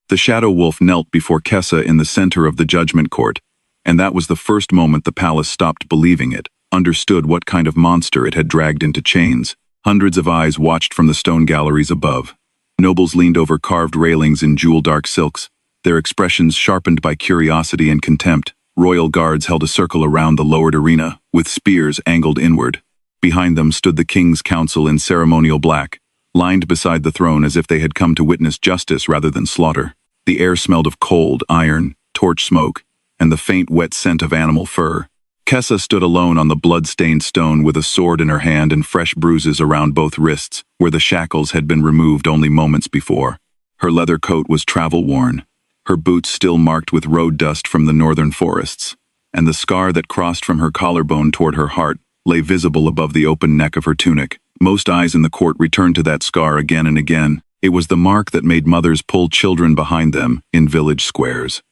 The shadow wolf knelt before Kessa in the center of the judgment court, and that was the first moment the palace stopped believing it, understood what kind of monster it had dragged into chains. Hundreds of eyes watched from the stone galleries above. Nobles leaned over carved railings in jewel-dark silks, their expressions sharpened by curiosity and contempt. Royal guards held a circle around the lowered arena, with spears angled inward. Behind them stood the king's council in ceremonial black, lined beside the throne as if they had come to witness justice rather than slaughter. The air smelled of cold, iron, torch smoke, and the faint wet scent of animal fur. Kessa stood alone on the blood-stained stone with a sword in her hand and fresh bruises around both wrists, where the shackles had been removed only moments before. Her leather coat was travel-worn, her boots still marked with road dust from the northern forests, and the scar that crossed from her collarbone toward her heart lay visible above the open neck of her tunic. Most eyes in the court returned to that scar again and again. It was the mark that made mothers pull children behind them in village squares.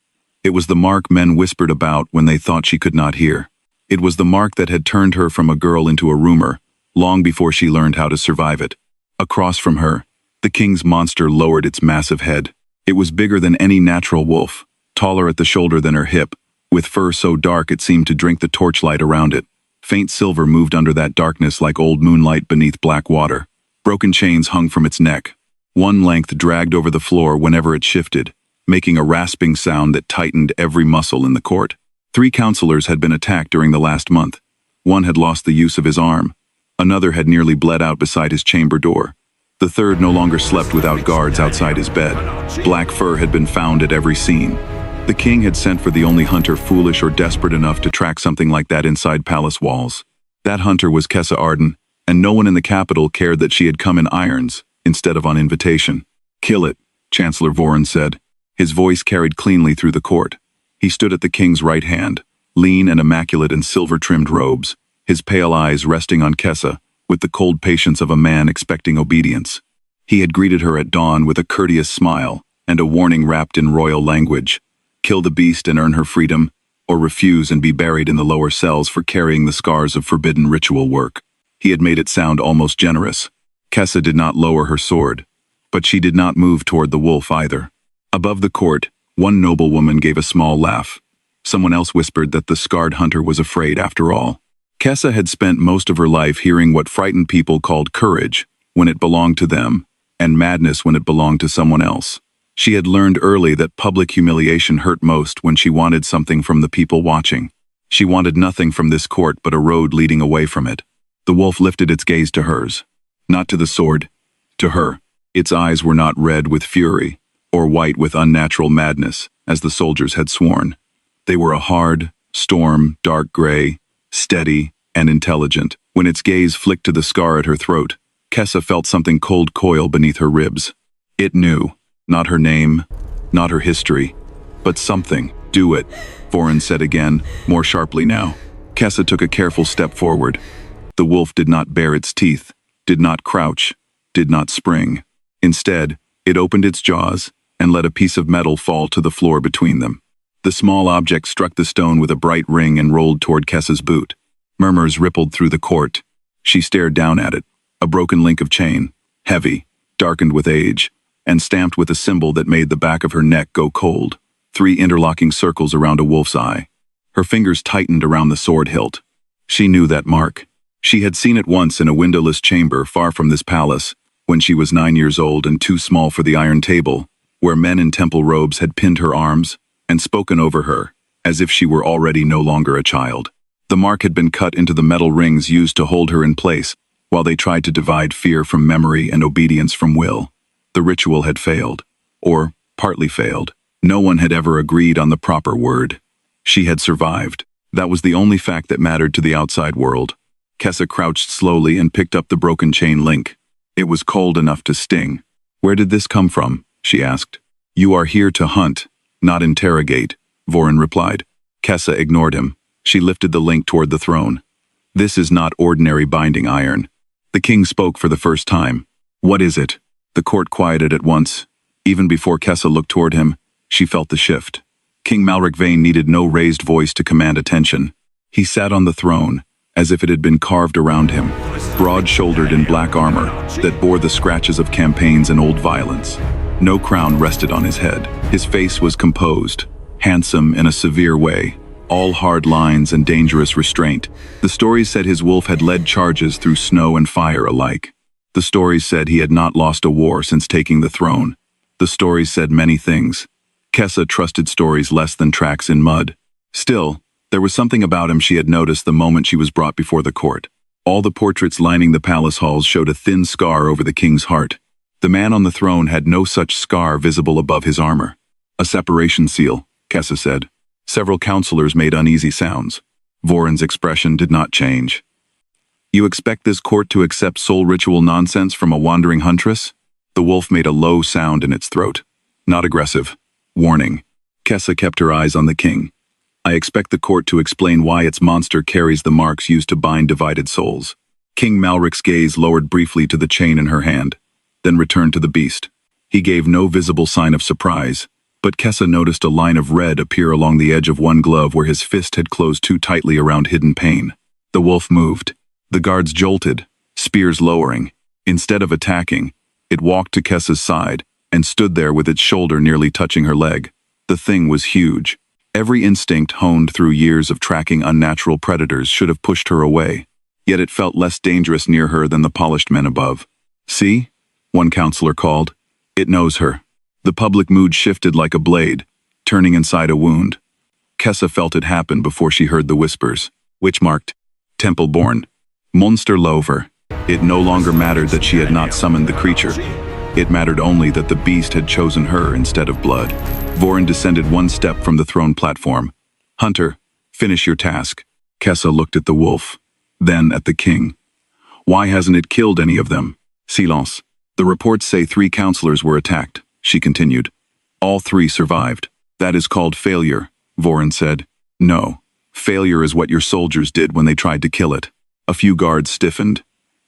It was the mark men whispered about when they thought she could not hear. It was the mark that had turned her from a girl into a rumor, long before she learned how to survive it. Across from her, the king's monster lowered its massive head. It was bigger than any natural wolf, taller at the shoulder than her hip, with fur so dark it seemed to drink the torchlight around it. Faint silver moved under that darkness like old moonlight beneath black water. Broken chains hung from its neck. One length dragged over the floor whenever it shifted, making a rasping sound that tightened every muscle in the court. 3 counselors had been attacked during the last month. One had lost the use of his arm. Another had nearly bled out beside his chamber door. The third no longer slept without guards outside his bed. Black fur had been found at every scene. The king had sent for the only hunter foolish or desperate enough to track something like that inside palace walls. That hunter was Kessa Arden, and no one in the capital cared that she had come in irons instead of on invitation. "Kill it," Chancellor Voron said. His voice carried cleanly through the court. He stood at the king's right hand, lean and immaculate in silver-trimmed robes, his pale eyes resting on Kessa, with the cold patience of a man expecting obedience. He had greeted her at dawn with a courteous smile and a warning wrapped in royal language. Kill the beast and earn her freedom, or refuse and be buried in the lower cells for carrying the scars of forbidden ritual work. He had made it sound almost generous. Kessa did not lower her sword, but she did not move toward the wolf either. Above the court, one noblewoman gave a small laugh. Someone else whispered that the scarred hunter was afraid after all. Kessa had spent most of her life hearing what frightened people called courage when it belonged to them, and madness when it belonged to someone else. She had learned early that public humiliation hurt most when she wanted something from the people watching. She wanted nothing from this court but a road leading away from it. The wolf lifted its gaze to hers. Not to the sword, to her. Its eyes were not red with fury, or white with unnatural madness, as the soldiers had sworn. They were a hard, storm, dark gray, steady, and intelligent. When its gaze flicked to the scar at her throat, Kessa felt something cold coil beneath her ribs. It knew, not her name, not her history, but something. "Do it," Voron said again, more sharply now. Kessa took a careful step forward. The wolf did not bare its teeth, did not crouch, did not spring. Instead, it opened its jaws and let a piece of metal fall to the floor between them. The small object struck the stone with a bright ring and rolled toward Kessa's boot. Murmurs rippled through the court. She stared down at it, a broken link of chain, heavy, darkened with age, and stamped with a symbol that made the back of her neck go cold. 3 interlocking circles around a wolf's eye. Her fingers tightened around the sword hilt. She knew that mark. She had seen it once in a windowless chamber far from this palace, when she was 9 years old and too small for the iron table, where men in temple robes had pinned her arms and spoken over her, as if she were already no longer a child. The mark had been cut into the metal rings used to hold her in place, while they tried to divide fear from memory and obedience from will. The ritual had failed, or partly failed. No one had ever agreed on the proper word. She had survived. That was the only fact that mattered to the outside world. Kessa crouched slowly and picked up the broken chain link. It was cold enough to sting. "Where did this come from?" she asked. "You are here to hunt, not interrogate," Voron replied. Kessa ignored him. She lifted the link toward the throne. "This is not ordinary binding iron." The king spoke for the first time. "What is it?" The court quieted at once. Even before Kessa looked toward him, she felt the shift. King Malric Vane needed no raised voice to command attention. He sat on the throne, as if it had been carved around him, broad-shouldered in black armor that bore the scratches of campaigns and old violence. No crown rested on his head. His face was composed, handsome in a severe way, all hard lines and dangerous restraint. The stories said his wolf had led charges through snow and fire alike. The stories said he had not lost a war since taking the throne. The stories said many things. Kessa trusted stories less than tracks in mud. Still, there was something about him she had noticed the moment she was brought before the court. All the portraits lining the palace halls showed a thin scar over the king's heart. The man on the throne had no such scar visible above his armor. A separation seal, Kessa said. Several counselors made uneasy sounds. Voron's expression did not change. You expect this court to accept soul ritual nonsense from a wandering huntress? The wolf made a low sound in its throat. Not aggressive. Warning. Kessa kept her eyes on the king. I expect the court to explain why its monster carries the marks used to bind divided souls. King Malric's gaze lowered briefly to the chain in her hand, then returned to the beast. He gave no visible sign of surprise, but Kessa noticed a line of red appear along the edge of one glove where his fist had closed too tightly around hidden pain. The wolf moved. The guards jolted, spears lowering. Instead of attacking, it walked to Kessa's side and stood there with its shoulder nearly touching her leg. The thing was huge. Every instinct honed through years of tracking unnatural predators should have pushed her away, yet it felt less dangerous near her than the polished men above. See? One counselor called. It knows her. The public mood shifted like a blade, turning inside a wound. Kessa felt it happen before she heard the whispers. Witch-marked. Temple-born. Monster Lover. It no longer mattered that she had not summoned the creature. It mattered only that the beast had chosen her instead of blood. Voron descended one step from the throne platform. Hunter, finish your task. Kessa looked at the wolf, then at the king. Why hasn't it killed any of them? Silence. The reports say 3 counselors were attacked, she continued. All 3 survived. That is called failure, Voron said. No. Failure is what your soldiers did when they tried to kill it. A few guards stiffened.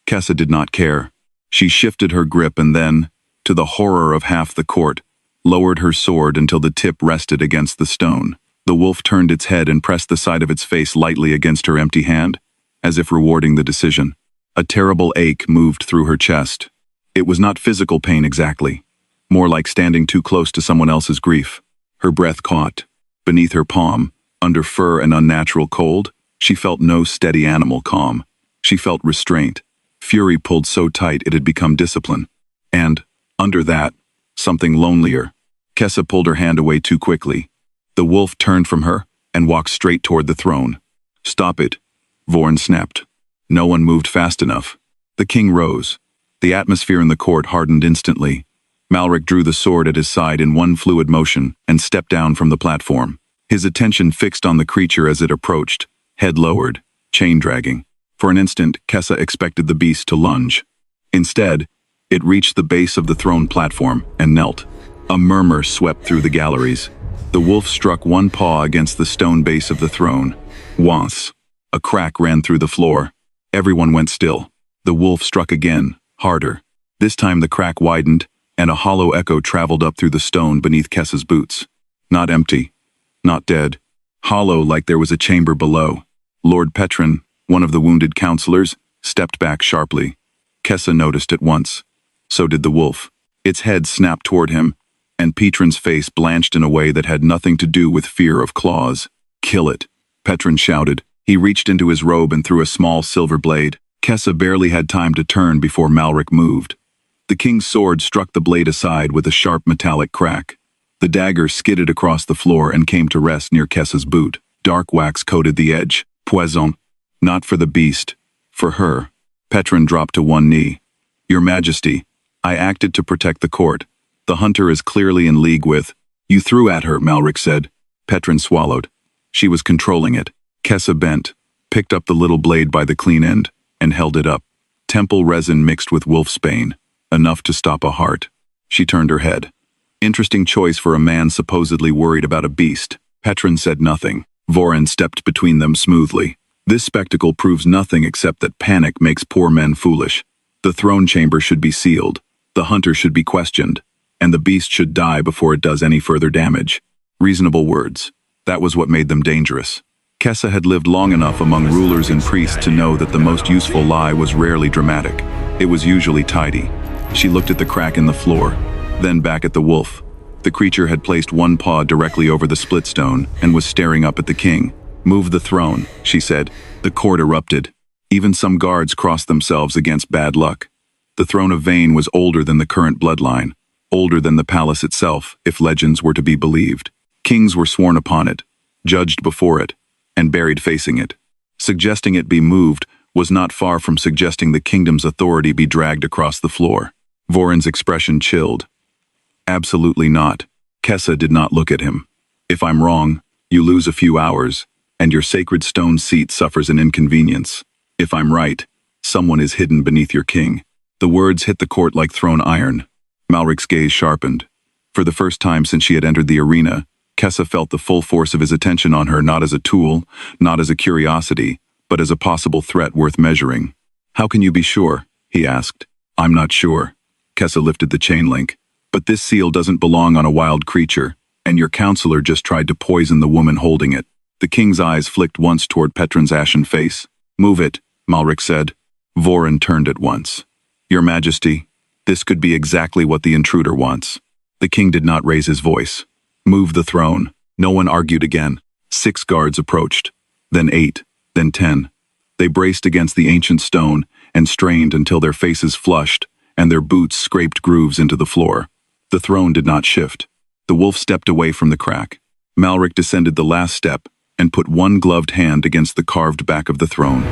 Kessa did not care. She shifted her grip and then, to the horror of half the court, lowered her sword until the tip rested against the stone. The wolf turned its head and pressed the side of its face lightly against her empty hand, as if rewarding the decision. A terrible ache moved through her chest. It was not physical pain exactly, more like standing too close to someone else's grief. Her breath caught. Beneath her palm, under fur and unnatural cold, she felt no steady animal calm. She felt restraint. Fury pulled so tight it had become discipline. And, under that, something lonelier. Kessa pulled her hand away too quickly. The wolf turned from her and walked straight toward the throne. Stop it, Voron snapped. No one moved fast enough. The king rose. The atmosphere in the court hardened instantly. Malric drew the sword at his side in one fluid motion and stepped down from the platform. His attention fixed on the creature as it approached, head lowered, chain dragging. For an instant, Kessa expected the beast to lunge. Instead, it reached the base of the throne platform and knelt. A murmur swept through the galleries. The wolf struck one paw against the stone base of the throne. Once, a crack ran through the floor. Everyone went still. The wolf struck again, harder. This time the crack widened, and a hollow echo traveled up through the stone beneath Kessa's boots. Not empty, not dead. Hollow like there was a chamber below. Lord Petron, one of the wounded counselors, stepped back sharply. Kessa noticed at once. So did the wolf. Its head snapped toward him, and Petron's face blanched in a way that had nothing to do with fear of claws. Kill it, Petron shouted. He reached into his robe and threw a small silver blade. Kessa barely had time to turn before Malric moved. The king's sword struck the blade aside with a sharp metallic crack. The dagger skidded across the floor and came to rest near Kessa's boot. Dark wax coated the edge. Poison. Not for the beast. For her. Petron dropped to one knee. Your Majesty, I acted to protect the court. The hunter is clearly in league with... You threw at her, Malric said. Petron swallowed. She was controlling it. Kessa bent, picked up the little blade by the clean end, and held it up. Temple resin mixed with wolfsbane. Enough to stop a heart. She turned her head. Interesting choice for a man supposedly worried about a beast. Petron said nothing. Voron stepped between them smoothly. This spectacle proves nothing except that panic makes poor men foolish. The throne chamber should be sealed. The hunter should be questioned. And the beast should die before it does any further damage. Reasonable words. That was what made them dangerous. Kessa had lived long enough among rulers and priests to know that the most useful lie was rarely dramatic. It was usually tidy. She looked at the crack in the floor. then back at the wolf. The creature had placed one paw directly over the split stone and was staring up at the king. "Move the throne," she said. The court erupted. Even some guards crossed themselves against bad luck. The throne of Vane was older than the current bloodline, older than the palace itself, if legends were to be believed. Kings were sworn upon it, judged before it, and buried facing it. Suggesting it be moved was not far from suggesting the kingdom's authority be dragged across the floor. Voron's expression chilled. "Absolutely not." Kessa did not look at him. "If I'm wrong, you lose a few hours, and your sacred stone seat suffers an inconvenience. If I'm right, someone is hidden beneath your king." The words hit the court like thrown iron. Malric's gaze sharpened. For the first time since she had entered the arena, Kessa felt the full force of his attention on her, not as a tool, not as a curiosity, but as a possible threat worth measuring. "How can you be sure?" he asked. "I'm not sure." Kessa lifted the chain link. "But this seal doesn't belong on a wild creature, and your counselor just tried to poison the woman holding it." The king's eyes flicked once toward Petron's ashen face. "Move it," Malric said. Voron turned at once. "Your Majesty, this could be exactly what the intruder wants." The king did not raise his voice. "Move the throne." No one argued again. 6 guards approached, then 8, then 10. They braced against the ancient stone and strained until their faces flushed and their boots scraped grooves into the floor. The throne did not shift. The wolf stepped away from the crack. Malric descended the last step and put one gloved hand against the carved back of the throne.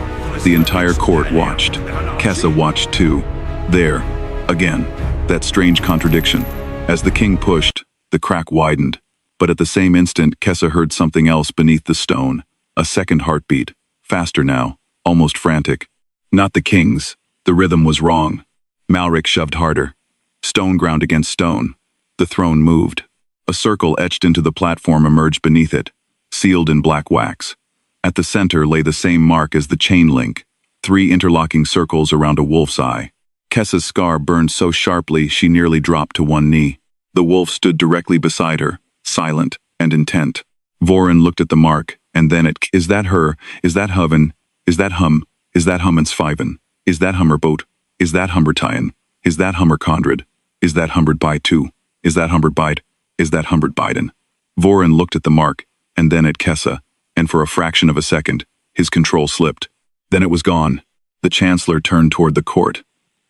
The entire court watched. Kessa watched too. There, again, that strange contradiction. As the king pushed, the crack widened. But at the same instant, Kessa heard something else beneath the stone. A second heartbeat, faster now, almost frantic. Not the king's. The rhythm was wrong. Malric shoved harder. Stone ground against stone. The throne moved. A circle etched into the platform emerged beneath it, sealed in black wax. At the center lay the same mark as the chain link, 3 interlocking circles around a wolf's eye. Kessa's scar burned so sharply she nearly dropped to one knee. The wolf stood directly beside her, silent and intent. Voron looked at the mark, and then at "Is that her? Is that Hoven? Is that Hum? Is that Hummensfiven? Is that Hummerboat? Is that Humbertien? Is that Hummer Conrad? Is that Humbert by 2? Is that Humbert Bide? Is that Humbert Biden?" Voron looked at the mark, and then at Kessa, and for a fraction of a second, his control slipped. Then it was gone. The chancellor turned toward the court.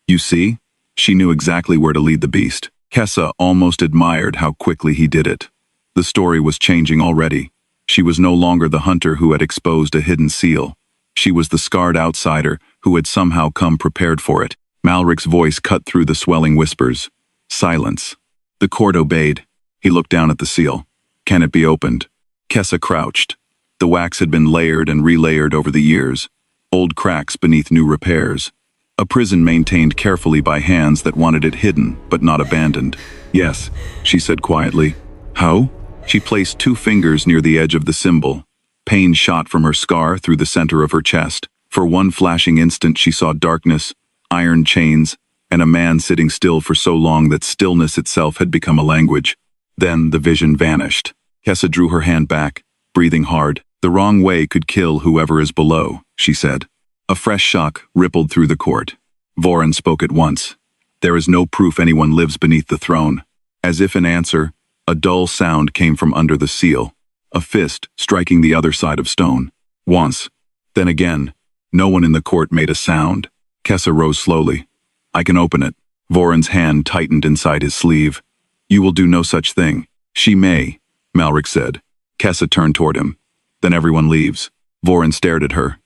"You see?" She knew exactly where to lead the beast. Kessa almost admired how quickly he did it. The story was changing already. She was no longer the hunter who had exposed a hidden seal. She was the scarred outsider who had somehow come prepared for it. Malric's voice cut through the swelling whispers. "Silence." The court obeyed. He looked down at the seal. "Can it be opened?" Kessa crouched. The wax had been layered and relayered over the years, old cracks beneath new repairs. A prison maintained carefully by hands that wanted it hidden, but not abandoned. "Yes," she said quietly. "How?" She placed 2 fingers near the edge of the symbol. Pain shot from her scar through the center of her chest. For one flashing instant she saw darkness, iron chains, and a man sitting still for so long that stillness itself had become a language. Then the vision vanished. Kessa drew her hand back, breathing hard. "The wrong way could kill whoever is below," she said. A fresh shock rippled through the court. Voron spoke at once. "There is no proof anyone lives beneath the throne." As if in answer, a dull sound came from under the seal. A fist striking the other side of stone. Once. Then again. No one in the court made a sound. Kessa rose slowly. "I can open it." Voron's hand tightened inside his sleeve. "You will do no such thing." "She may," Malric said. Kessa turned toward him. "Then everyone leaves." Voron stared at her.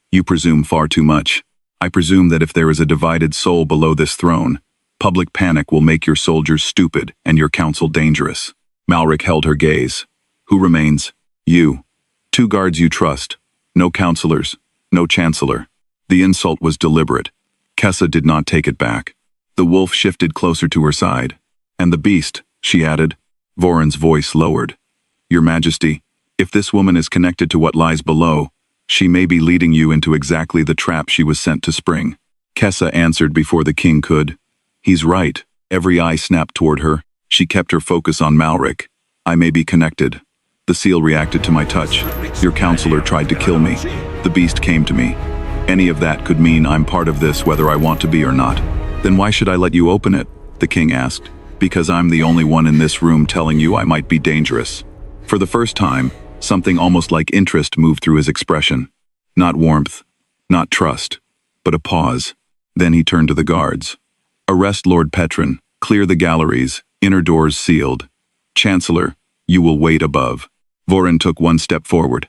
"You presume far too much. I presume that if there is a divided soul below this throne, public panic will make your soldiers stupid and your council dangerous." Malric held her gaze. "Who remains?" "You. 2 guards you trust. No counselors. No chancellor." The insult was deliberate. Kessa did not take it back. The wolf shifted closer to her side. "And the beast," she added. Voron's voice lowered. "Your Majesty, if this woman is connected to what lies below, she may be leading you into exactly the trap she was sent to spring." Kessa answered before the king could. "He's right." Every eye snapped toward her. She kept her focus on Malric. "I may be connected. The seal reacted to my touch. Your counselor tried to kill me. The beast came to me. Any of that could mean I'm part of this whether I want to be or not." "Then why should I let you open it?" the king asked. Because I'm the only one in this room telling you I might be dangerous. For the first time, something almost like interest moved through his expression. Not warmth, not trust, but a pause. Then he turned to the guards. Arrest Lord Petrin, clear the galleries, inner doors sealed. Chancellor, you will wait above. Vorin took one step forward.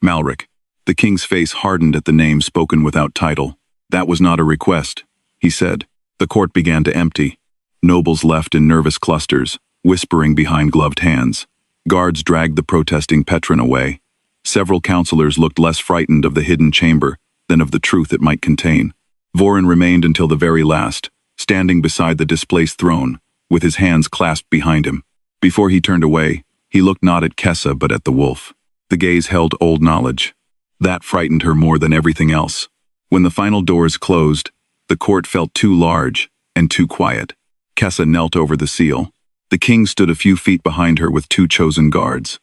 Malric. The king's face hardened at the name spoken without title. That was not a request, he said. The court began to empty. Nobles left in nervous clusters, whispering behind gloved hands. Guards dragged the protesting Petrin away. Several counselors looked less frightened of the hidden chamber than of the truth it might contain. Vorin remained until the very last, standing beside the displaced throne, with his hands clasped behind him. Before he turned away, he looked not at Kessa but at the wolf. The gaze held old knowledge. That frightened her more than everything else. When the final doors closed, the court felt too large and too quiet. Kessa knelt over the seal. The king stood a few feet behind her with two chosen guards.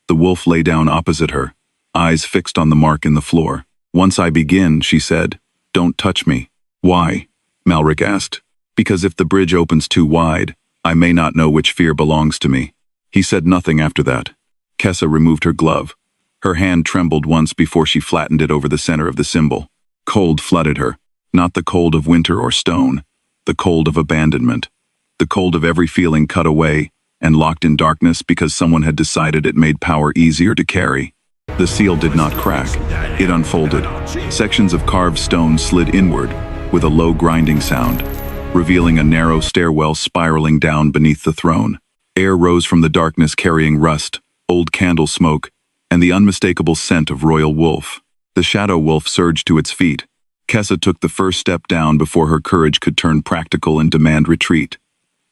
The wolf lay down opposite her, eyes fixed on the mark in the floor. Once I begin, she said, don't touch me. Why? Malric asked. Because if the bridge opens too wide, I may not know which fear belongs to me. He said nothing after that. Kessa removed her glove. Her hand trembled once before she flattened it over the center of the symbol. Cold flooded her, not the cold of winter or stone, the cold of abandonment. The cold of every feeling cut away and locked in darkness because someone had decided it made power easier to carry. The seal did not crack. It unfolded. Sections of carved stone slid inward with a low grinding sound, revealing a narrow stairwell spiraling down beneath the throne. Air rose from the darkness carrying rust, old candle smoke, and the unmistakable scent of royal wolf. The shadow wolf surged to its feet. Kessa took the first step down before her courage could turn practical and demand retreat.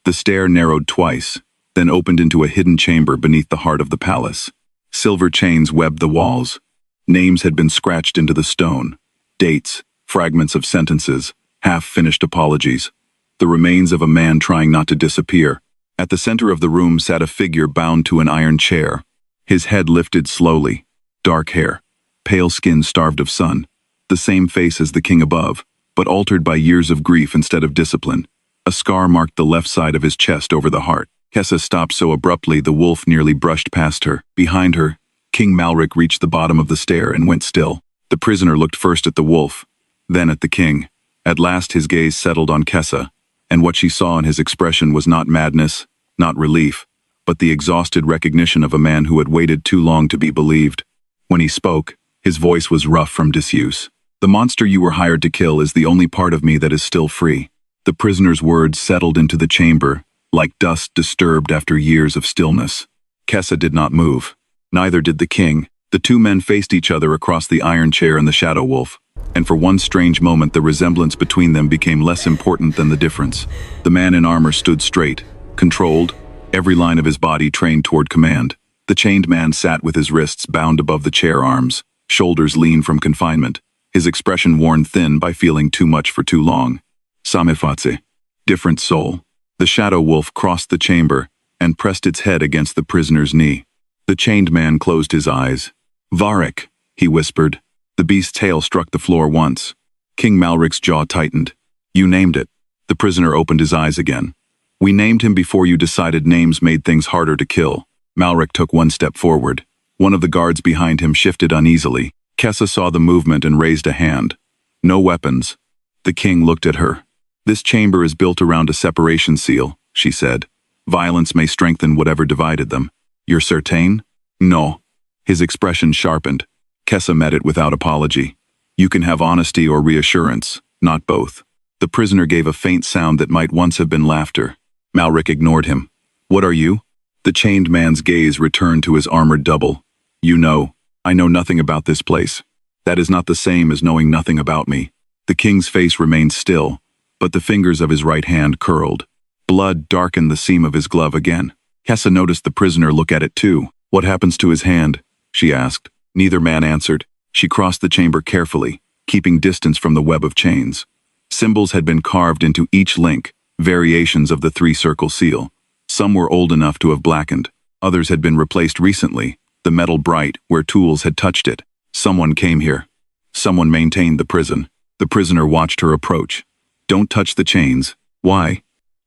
The stair narrowed twice, then opened into a hidden chamber beneath the heart of the palace. Silver chains webbed the walls. Names had been scratched into the stone. Dates, fragments of sentences, half-finished apologies. The remains of a man trying not to disappear. At the center of the room sat a figure bound to an iron chair. His head lifted slowly. Dark hair, pale skin starved of sun. The same face as the king above, but altered by years of grief instead of discipline. A scar marked the left side of his chest over the heart. Kessa stopped so abruptly the wolf nearly brushed past her. Behind her, King Malric reached the bottom of the stair and went still. The prisoner looked first at the wolf, then at the king. At last his gaze settled on Kessa, and what she saw in his expression was not madness, not relief, but the exhausted recognition of a man who had waited too long to be believed. When he spoke, his voice was rough from disuse. The monster you were hired to kill is the only part of me that is still free. The prisoner's words settled into the chamber, like dust disturbed after years of stillness. Kessa did not move. Neither did the king. The two men faced each other across the iron chair and the shadow wolf, and for one strange moment the resemblance between them became less important than the difference. The man in armor stood straight, controlled, every line of his body trained toward command. The chained man sat with his wrists bound above the chair arms, shoulders lean from confinement, his expression worn thin by feeling too much for too long. Samefatse. Different soul. The shadow wolf crossed the chamber and pressed its head against the prisoner's knee. The chained man closed his eyes. Varric, he whispered. The beast's tail struck the floor once. King Malric's jaw tightened. You named it. The prisoner opened his eyes again. We named him before you decided names made things harder to kill. Malric took one step forward. One of the guards behind him shifted uneasily. Kessa saw the movement and raised a hand. No weapons. The king looked at her. This chamber is built around a separation seal, she said. Violence may strengthen whatever divided them. You're certain? No. His expression sharpened. Kessa met it without apology. You can have honesty or reassurance, not both. The prisoner gave a faint sound that might once have been laughter. Malric ignored him. What are you? The chained man's gaze returned to his armored double. You know, I know nothing about this place. That is not the same as knowing nothing about me. The king's face remained still, but the fingers of his right hand curled. Blood darkened the seam of his glove again. Kessa noticed the prisoner look at it too. What happens to his hand? She asked. Neither man answered. She crossed the chamber carefully, keeping distance from the web of chains. Symbols had been carved into each link, variations of the three-circle seal. Some were old enough to have blackened. Others had been replaced recently, the metal bright where tools had touched it. Someone came here. Someone maintained the prison. The prisoner watched her approach. Don't touch the chains. Why?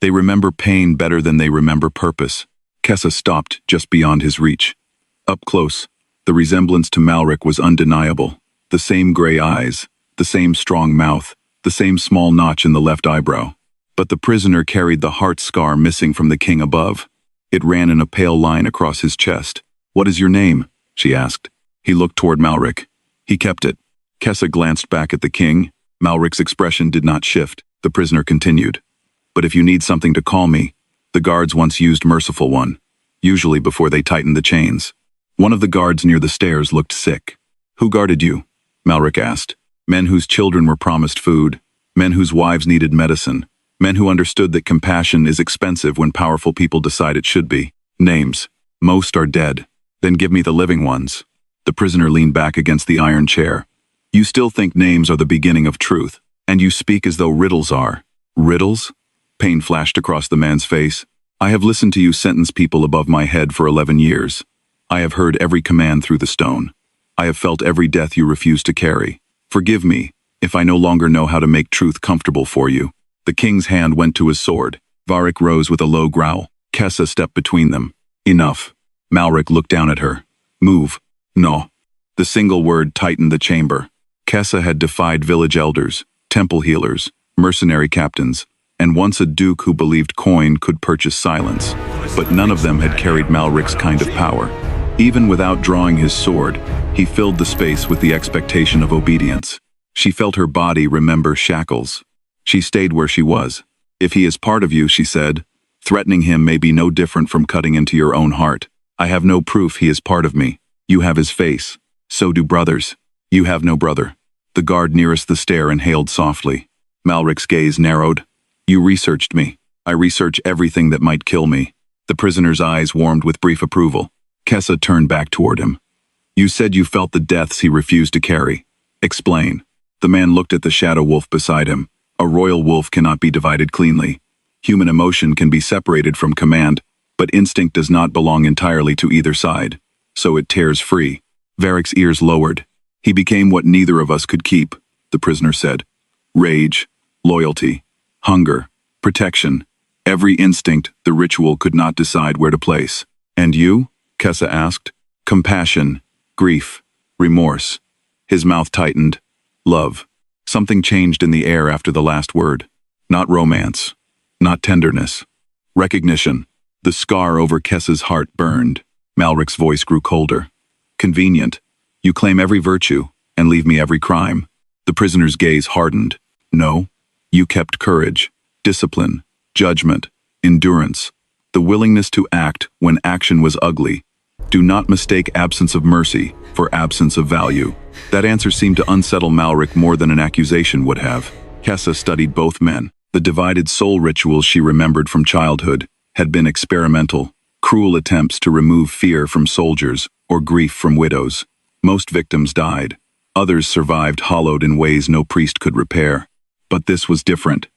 They remember pain better than they remember purpose. Kessa stopped just beyond his reach. Up close, the resemblance to Malric was undeniable. The same gray eyes, the same strong mouth, the same small notch in the left eyebrow. But the prisoner carried the heart scar missing from the king above. It ran in a pale line across his chest. "What is your name?" she asked. He looked toward Malric. He kept it. Kessa glanced back at the king. Malric's expression did not shift. The prisoner continued. "But if you need something to call me, the guards once used Merciful One, usually before they tightened the chains." One of the guards near the stairs looked sick. "Who guarded you?" Malric asked. "Men whose children were promised food, men whose wives needed medicine, men who understood that compassion is expensive when powerful people decide it should be. Names. Most are dead. Then give me the living ones." The prisoner leaned back against the iron chair. "You still think names are the beginning of truth, and you speak as though riddles are." "Riddles?" Pain flashed across the man's face. "I have listened to you sentence people above my head for 11 years. I have heard every command through the stone. I have felt every death you refuse to carry. Forgive me if I no longer know how to make truth comfortable for you." The king's hand went to his sword. Varric rose with a low growl. Kessa stepped between them. "Enough." Malric looked down at her. "Move." "No." The single word tightened the chamber. Kessa had defied village elders, temple healers, mercenary captains, and once a duke who believed coin could purchase silence. But none of them had carried Malric's kind of power. Even without drawing his sword, he filled the space with the expectation of obedience. She felt her body remember shackles. She stayed where she was. "If he is part of you," she said, "threatening him may be no different from cutting into your own heart. I have no proof he is part of me. You have his face. So do brothers. You have no brother." The guard nearest the stair inhaled softly. Malric's gaze narrowed. "You researched me. I research everything that might kill me." The prisoner's eyes warmed with brief approval. Kessa turned back toward him. "You said you felt the deaths he refused to carry. Explain." The man looked at the shadow wolf beside him. A royal wolf cannot be divided cleanly. Human emotion can be separated from command, but instinct does not belong entirely to either side. So it tears free. Varric's ears lowered. "He became what neither of us could keep," the prisoner said. "Rage, loyalty, hunger, protection. Every instinct the ritual could not decide where to place." "And you?" Kessa asked. "Compassion, grief, remorse." His mouth tightened. "Love." Something changed in the air after the last word. Not romance. Not tenderness. Recognition. The scar over Kessa's heart burned. Malric's voice grew colder. "Convenient. You claim every virtue, and leave me every crime." The prisoner's gaze hardened. "No. You kept courage, discipline, judgment, endurance, the willingness to act when action was ugly. Do not mistake absence of mercy for absence of value." That answer seemed to unsettle Malric more than an accusation would have. Kessa studied both men. The divided soul rituals she remembered from childhood had been experimental, cruel attempts to remove fear from soldiers or grief from widows. Most victims died. Others survived hollowed in ways no priest could repair. But this was different.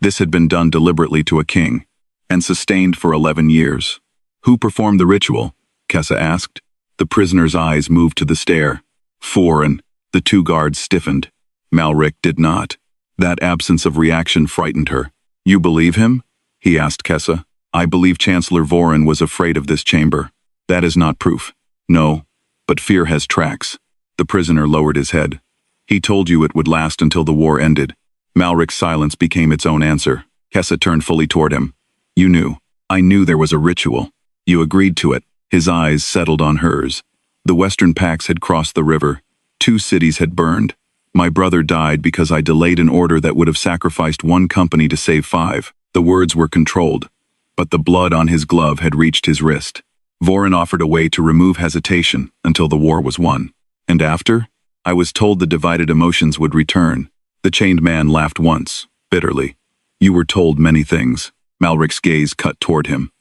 This had been done deliberately to a king, and sustained for 11 years. "Who performed the ritual?" Kessa asked. The prisoner's eyes moved to the stair. "Foreign." The two guards stiffened. Malric did not. That absence of reaction frightened her. "You believe him?" he asked Kessa. "I believe Chancellor Vorin was afraid of this chamber. That is not proof." "No, but fear has tracks." The prisoner lowered his head. "He told you it would last until the war ended." Malric's silence became its own answer. Kessa turned fully toward him. "You knew. I knew there was a ritual. You agreed to it." His eyes settled on hers. The Western Pax had crossed the river. 2 cities had burned. "My brother died because I delayed an order that would have sacrificed 1 company to save 5. The words were controlled, but the blood on his glove had reached his wrist. Vorin offered a way to remove hesitation until the war was won. "And after? I was told the divided emotions would return." The chained man laughed once, bitterly. "You were told many things." Malric's gaze cut toward him.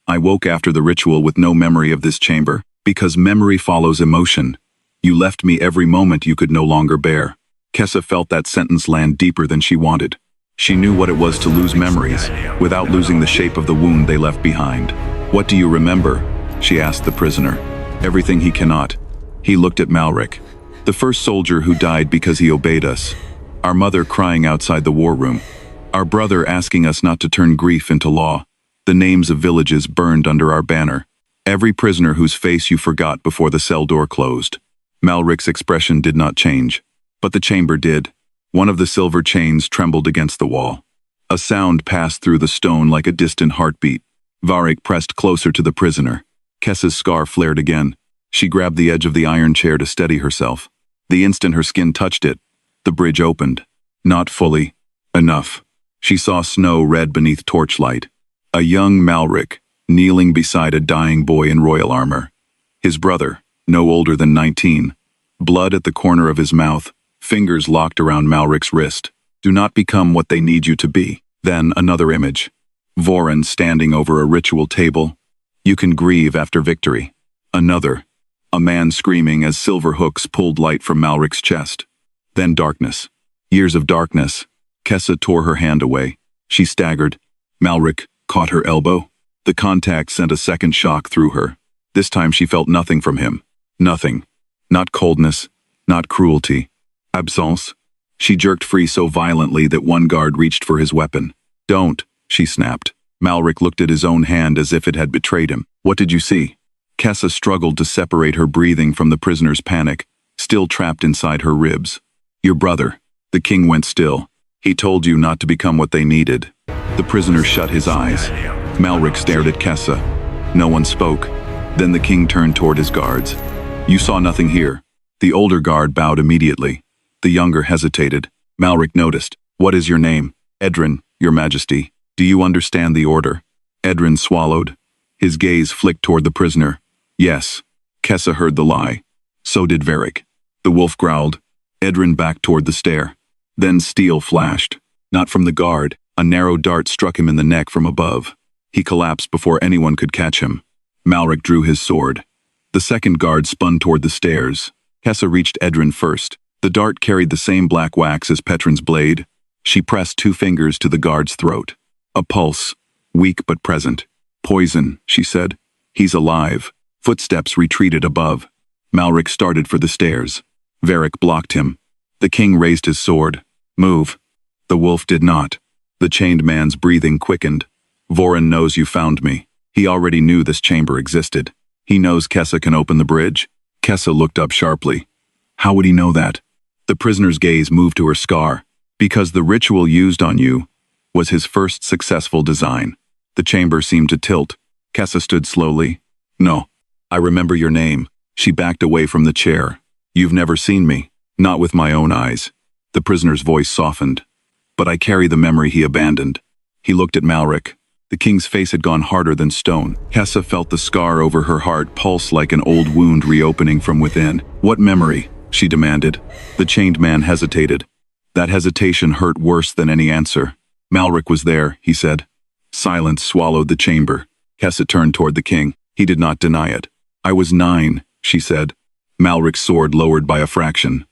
"I woke after the ritual with no memory of this chamber, because memory follows emotion. You left me every moment you could no longer bear." Kessa felt that sentence land deeper than she wanted. She knew what it was to lose memories, without losing the shape of the wound they left behind. "What do you remember?" she asked the prisoner. "Everything he cannot." He looked at Malric. "The first soldier who died because he obeyed us. Our mother crying outside the war room. Our brother asking us not to turn grief into law. The names of villages burned under our banner. Every prisoner whose face you forgot before the cell door closed. Malric's expression did not change. But the chamber did. One of the silver chains trembled against the wall. A sound passed through the stone like a distant heartbeat. Varric pressed closer to the prisoner. Kessa's scar flared again. She grabbed the edge of the iron chair to steady herself. The instant her skin touched it, the bridge opened. Not fully. Enough. She saw snow red beneath torchlight. A young Malric, kneeling beside a dying boy in royal armor. His brother, no older than 19. Blood at the corner of his mouth, fingers locked around Malric's wrist. Do not become what they need you to be. Then another image. Vorin standing over a ritual table. You can grieve after victory. Another. A man screaming as silver hooks pulled light from Malric's chest. Then darkness. Years of darkness. Kessa tore her hand away. She staggered. Malric caught her elbow. The contact sent a second shock through her. This time she felt nothing from him. Nothing. Not coldness. Not cruelty. Absence. She jerked free so violently that one guard reached for his weapon. Don't, she snapped. Malric looked at his own hand as if it had betrayed him. What did you see? Kessa struggled to separate her breathing from the prisoner's panic, still trapped inside her ribs. Your brother. The king went still. He told you not to become what they needed. The prisoner shut his eyes. Malric stared at Kessa. No one spoke. Then the king turned toward his guards. You saw nothing here. The older guard bowed immediately. The younger hesitated. Malric noticed. What is your name? Edrin, your majesty. Do you understand the order? Edrin swallowed. His gaze flicked toward the prisoner. Yes. Kessa heard the lie. So did Varric. The wolf growled. Edrin backed toward the stair. Then steel flashed. Not from the guard. A narrow dart struck him in the neck from above. He collapsed before anyone could catch him. Malric drew his sword. The second guard spun toward the stairs. Kessa reached Edrin first. The dart carried the same black wax as Petrin's blade. She pressed 2 fingers to the guard's throat. A pulse. Weak but present. Poison, she said. He's alive. Footsteps retreated above. Malric started for the stairs. Varric blocked him. The king raised his sword. Move. The wolf did not. The chained man's breathing quickened. Vorin knows you found me. He already knew this chamber existed. He knows Kessa can open the bridge. Kessa looked up sharply. How would he know that? The prisoner's gaze moved to her scar. Because the ritual used on you was his first successful design. The chamber seemed to tilt. Kessa stood slowly. No. I remember your name. She backed away from the chair. You've never seen me. Not with my own eyes. The prisoner's voice softened. But I carry the memory he abandoned. He looked at Malric. The king's face had gone harder than stone. Kessa felt the scar over her heart pulse like an old wound reopening from within. What memory? She demanded. The chained man hesitated. That hesitation hurt worse than any answer. Malric was there, he said. Silence swallowed the chamber. Kessa turned toward the king. He did not deny it. I was 9, she said. Malric's sword lowered by a fraction.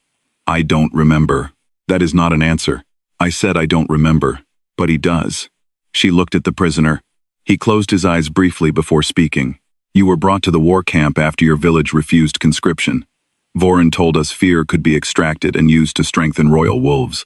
I don't remember. That is not an answer. I said I don't remember. But he does. She looked at the prisoner. He closed his eyes briefly before speaking. You were brought to the war camp after your village refused conscription. Vorin told us fear could be extracted and used to strengthen royal wolves.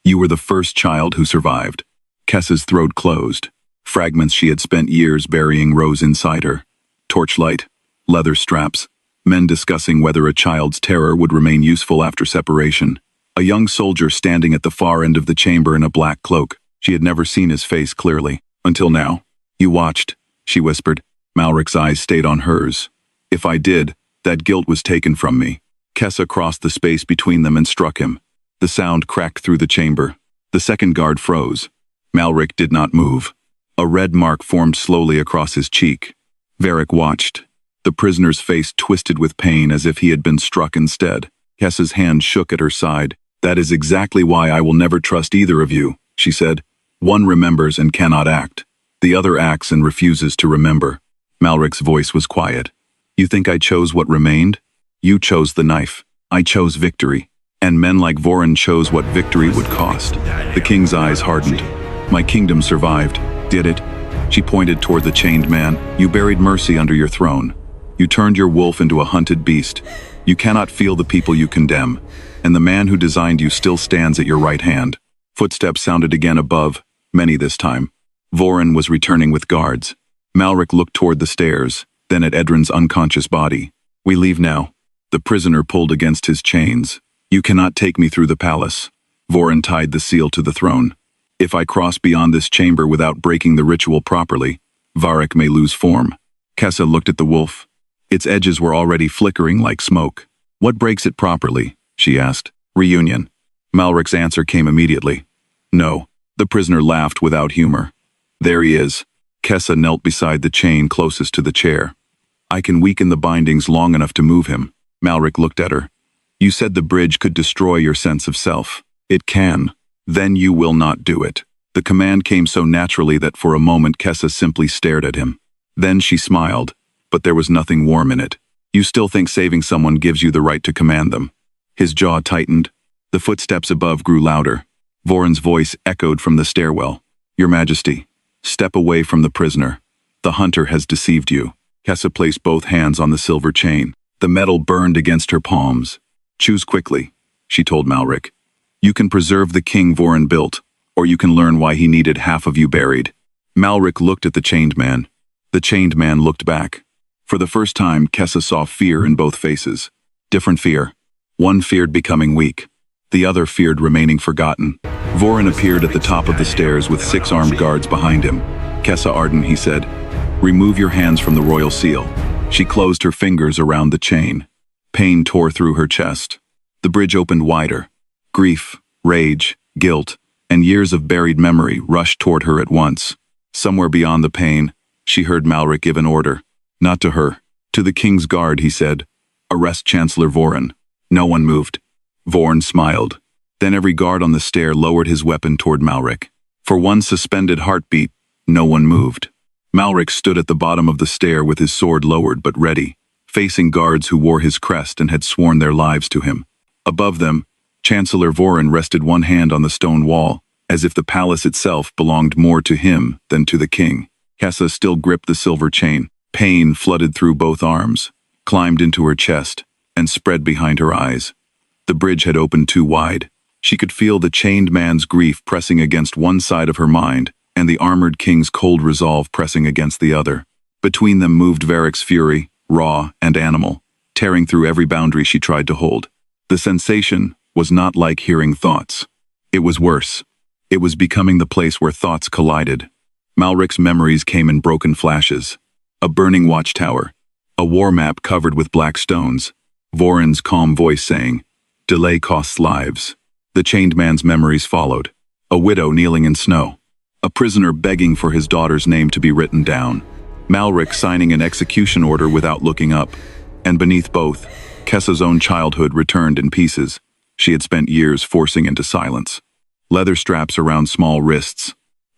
You were the first child who survived. Kessa's throat closed. Fragments she had spent years burying rose inside her. Torchlight, leather straps, men discussing whether a child's terror would remain useful after separation. A young soldier standing at the far end of the chamber in a black cloak. She had never seen his face clearly. Until now. You watched, she whispered. Malric's eyes stayed on hers. If I did, that guilt was taken from me. Kessa crossed the space between them and struck him. The sound cracked through the chamber. The second guard froze. Malric did not move. A red mark formed slowly across his cheek. Varric watched. The prisoner's face twisted with pain as if he had been struck instead. Kessa's hand shook at her side. That is exactly why I will never trust either of you, she said. One remembers and cannot act. The other acts and refuses to remember. Malric's voice was quiet. You think I chose what remained? You chose the knife. I chose victory. And men like Vorin chose what victory would cost. The king's eyes hardened. My kingdom survived. Did it? She pointed toward the chained man. You buried mercy under your throne. You turned your wolf into a hunted beast. You cannot feel the people you condemn. And the man who designed you still stands at your right hand. Footsteps sounded again above. many this time. Voren was returning with guards. Malric looked toward the stairs, then at Edrin's unconscious body. "We leave now." The prisoner pulled against his chains. "You cannot take me through the palace." Voren tied the seal to the throne. "If I cross beyond this chamber without breaking the ritual properly, Varric may lose form." Kessa looked at the wolf. Its edges were already flickering like smoke. "What breaks it properly?" she asked. "Reunion." Malric's answer came immediately. "No." The prisoner laughed without humor. "There he is." Kessa knelt beside the chain closest to the chair. "I can weaken the bindings long enough to move him." Malric looked at her. "You said the bridge could destroy your sense of self. It can. Then you will not do it." The command came so naturally that for a moment Kessa simply stared at him. Then she smiled, but there was nothing warm in it. "You still think saving someone gives you the right to command them?" His jaw tightened. The footsteps above grew louder. Voren's voice echoed from the stairwell. "Your Majesty, step away from the prisoner. The hunter has deceived you." Kessa placed both hands on the silver chain. The metal burned against her palms. "Choose quickly," she told Malric. "You can preserve the king Voren built, or you can learn why he needed half of you buried." Malric looked at the chained man. The chained man looked back. For the first time, Kessa saw fear in both faces. Different fear. One feared becoming weak. The other feared remaining forgotten. Voren appeared at the top of the stairs with 6 armed guards behind him. "Kessa Arden," he said, "remove your hands from the royal seal." She closed her fingers around the chain. Pain tore through her chest. The bridge opened wider. Grief, rage, guilt, and years of buried memory rushed toward her at once. Somewhere beyond the pain, she heard Malric give an order. Not to her. To the king's guard, he said, "Arrest Chancellor Voren." No one moved. Voren smiled. Then every guard on the stair lowered his weapon toward Malric. For one suspended heartbeat, no one moved. Malric stood at the bottom of the stair with his sword lowered but ready, facing guards who wore his crest and had sworn their lives to him. Above them, Chancellor Voren rested one hand on the stone wall, as if the palace itself belonged more to him than to the king. Kessa still gripped the silver chain. Pain flooded through both arms, climbed into her chest, and spread behind her eyes. The bridge had opened too wide. She could feel the chained man's grief pressing against one side of her mind, and the armored king's cold resolve pressing against the other. Between them moved Varric's fury, raw and animal, tearing through every boundary she tried to hold. The sensation was not like hearing thoughts. It was worse. It was becoming the place where thoughts collided. Malric's memories came in broken flashes. A burning watchtower, a war map covered with black stones, Voren's calm voice saying, "Delay costs lives." The chained man's memories followed. A widow kneeling in snow. A prisoner begging for his daughter's name to be written down. Malric signing an execution order without looking up. And beneath both, Kessa's own childhood returned in pieces. She had spent years forcing into silence. Leather straps around small wrists.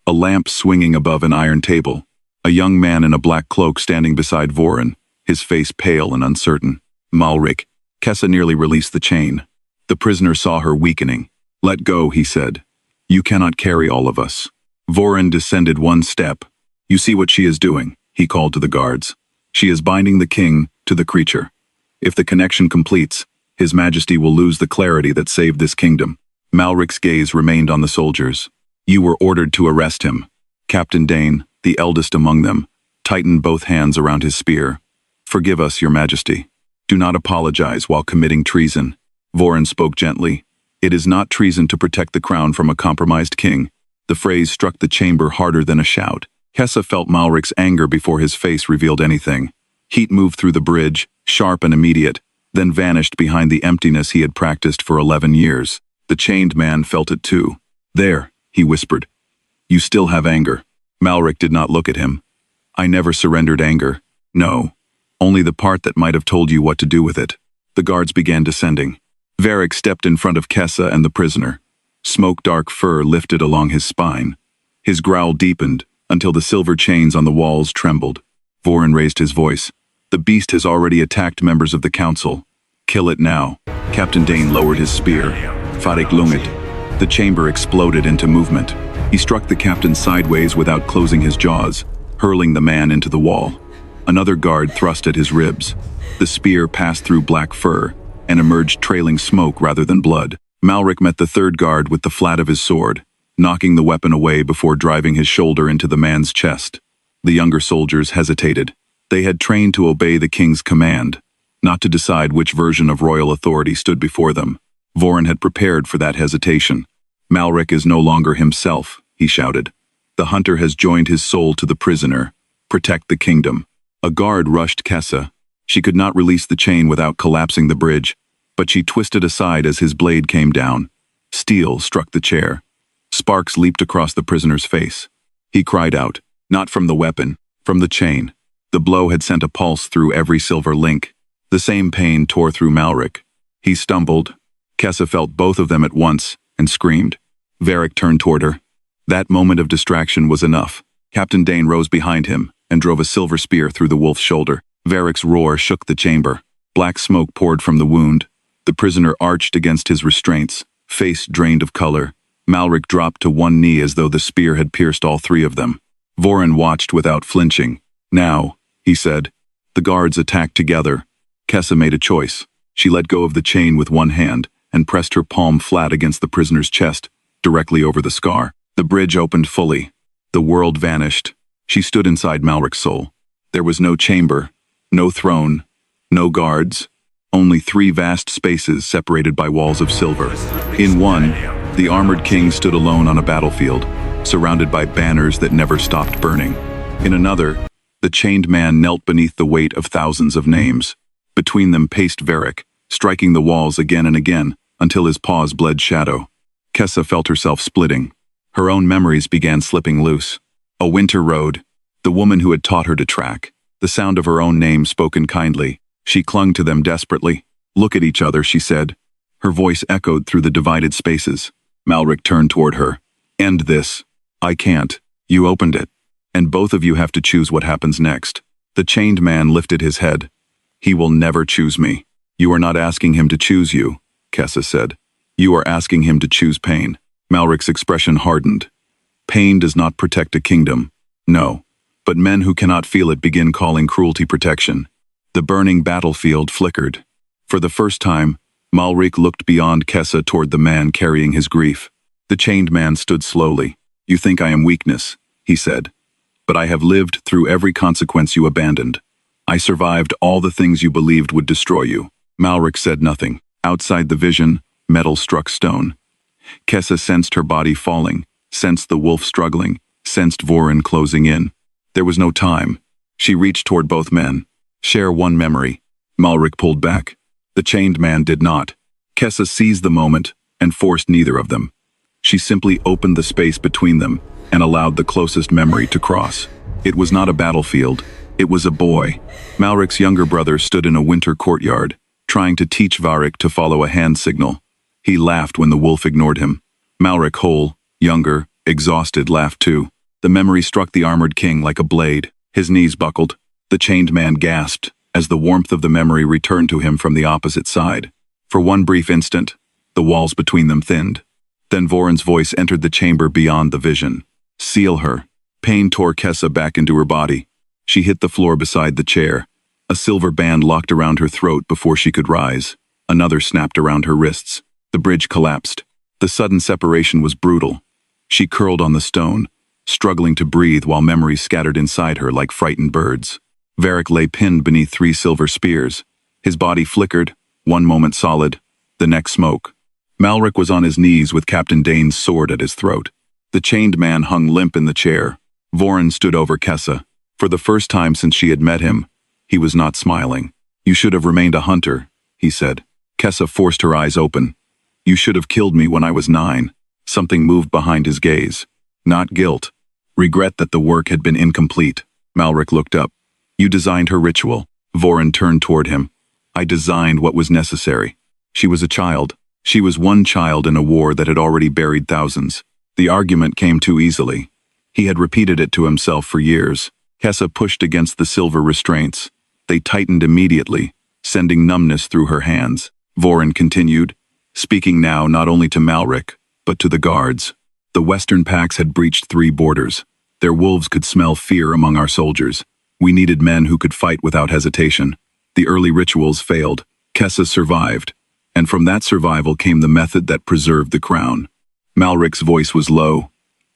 A lamp swinging above an iron table. A young man in a black cloak standing beside Voren, his face pale and uncertain. "Malric." Kessa nearly released the chain. The prisoner saw her weakening. "Let go," he said. "You cannot carry all of us." Voren descended one step. "You see what she is doing," he called to the guards. "She is binding the king to the creature. If the connection completes, His Majesty will lose the clarity that saved this kingdom." Malric's gaze remained on the soldiers. "You were ordered to arrest him." Captain Dane, the eldest among them, tightened both hands around his spear. "Forgive us, Your Majesty. Do not apologize while committing treason." Voren spoke gently. "It is not treason to protect the crown from a compromised king." The phrase struck the chamber harder than a shout. Kessa felt Malric's anger before his face revealed anything. Heat moved through the bridge, sharp and immediate, then vanished behind the emptiness he had practiced for 11 years. The chained man felt it too. "There," he whispered. "You still have anger." Malric did not look at him. "I never surrendered anger. No. Only the part that might have told you what to do with it." The guards began descending. Varric stepped in front of Kessa and the prisoner. Smoke-dark fur lifted along his spine. His growl deepened until the silver chains on the walls trembled. Voren raised his voice. "The beast has already attacked members of the council. Kill it now." Captain Dane lowered his spear. "Farik Lungit." The chamber exploded into movement. He struck the captain sideways without closing his jaws, hurling the man into the wall. Another guard thrust at his ribs. The spear passed through black fur and emerged trailing smoke rather than blood. Malric met the third guard with the flat of his sword. knocking the weapon away before driving his shoulder into the man's chest. The younger soldiers hesitated. They had trained to obey the king's command, not to decide which version of royal authority stood before them. Voren had prepared for that hesitation. "Malric is no longer himself," he shouted. "The hunter has joined his soul to the prisoner. Protect the kingdom." A guard rushed Kessa. She could not release the chain without collapsing the bridge, but she twisted aside as his blade came down. Steel struck the chair. Sparks leaped across the prisoner's face. He cried out, not from the weapon, from the chain. The blow had sent a pulse through every silver link. The same pain tore through Malric. He stumbled. Kessa felt both of them at once and screamed. Varric turned toward her. That moment of distraction was enough. Captain Dane rose behind him and drove a silver spear through the wolf's shoulder. Varric's roar shook the chamber. Black smoke poured from the wound. The prisoner arched against his restraints, face drained of color. Malric dropped to one knee as though the spear had pierced all three of them. Voren watched without flinching. "Now," he said. The guards attacked together. Kessa made a choice. She let go of the chain with one hand and pressed her palm flat against the prisoner's chest, directly over the scar. The bridge opened fully. The world vanished. She stood inside Malric's soul. There was no chamber, no throne, no guards, only three vast spaces separated by walls of silver. In one, the armored king stood alone on a battlefield, surrounded by banners that never stopped burning. In another, the chained man knelt beneath the weight of thousands of names. Between them paced Varric, striking the walls again and again, until his paws bled shadow. Kessa felt herself splitting. Her own memories began slipping loose. A winter road, the woman who had taught her to track, the sound of her own name spoken kindly. She clung to them desperately. "Look at each other," she said. Her voice echoed through the divided spaces. Malric turned toward her. "End this." "I can't. You opened it. And both of you have to choose what happens next." The chained man lifted his head. "He will never choose me." "You are not asking him to choose you," Kessa said. "You are asking him to choose pain." Malric's expression hardened. "Pain does not protect a kingdom. No. But men who cannot feel it begin calling cruelty protection." The burning battlefield flickered. For the first time, Malric looked beyond Kessa toward the man carrying his grief. The chained man stood slowly. "You think I am weakness," he said. "But I have lived through every consequence you abandoned. I survived all the things you believed would destroy you." Malric said nothing. Outside the vision, metal struck stone. Kessa sensed her body falling, sensed the wolf struggling, sensed Voren closing in. There was no time. She reached toward both men. "Share one memory." Malric pulled back. The chained man did not. Kessa seized the moment and forced neither of them. She simply opened the space between them and allowed the closest memory to cross. It was not a battlefield. It was a boy. Malric's younger brother stood in a winter courtyard, trying to teach Varric to follow a hand signal. He laughed when the wolf ignored him. Malric, whole, younger, exhausted, laughed too. The memory struck the armored king like a blade. His knees buckled. The chained man gasped as the warmth of the memory returned to him from the opposite side. For one brief instant, the walls between them thinned. Then Voren's voice entered the chamber beyond the vision. "Seal her." Pain tore Kessa back into her body. She hit the floor beside the chair. A silver band locked around her throat before she could rise. Another snapped around her wrists. The bridge collapsed. The sudden separation was brutal. She curled on the stone, struggling to breathe while memories scattered inside her like frightened birds. Varric lay pinned beneath three silver spears. His body flickered, one moment solid, the next smoke. Malric was on his knees with Captain Dane's sword at his throat. The chained man hung limp in the chair. Voren stood over Kessa. For the first time since she had met him, he was not smiling. "You should have remained a hunter," he said. Kessa forced her eyes open. "You should have killed me when I was 9. Something moved behind his gaze. Not guilt. Regret that the work had been incomplete. Malric looked up. "You designed her ritual." Voren turned toward him. "I designed what was necessary." She was a child. She was one child in a war that had already buried thousands. The argument came too easily. He had repeated it to himself for years. Kessa pushed against the silver restraints. They tightened immediately, sending numbness through her hands. Voren continued, speaking now not only to Malric, but to the guards. "The Western packs had breached 3 borders. Their wolves could smell fear among our soldiers. We needed men who could fight without hesitation. The early rituals failed. Kessa survived. And from that survival came the method that preserved the crown." Malric's voice was low,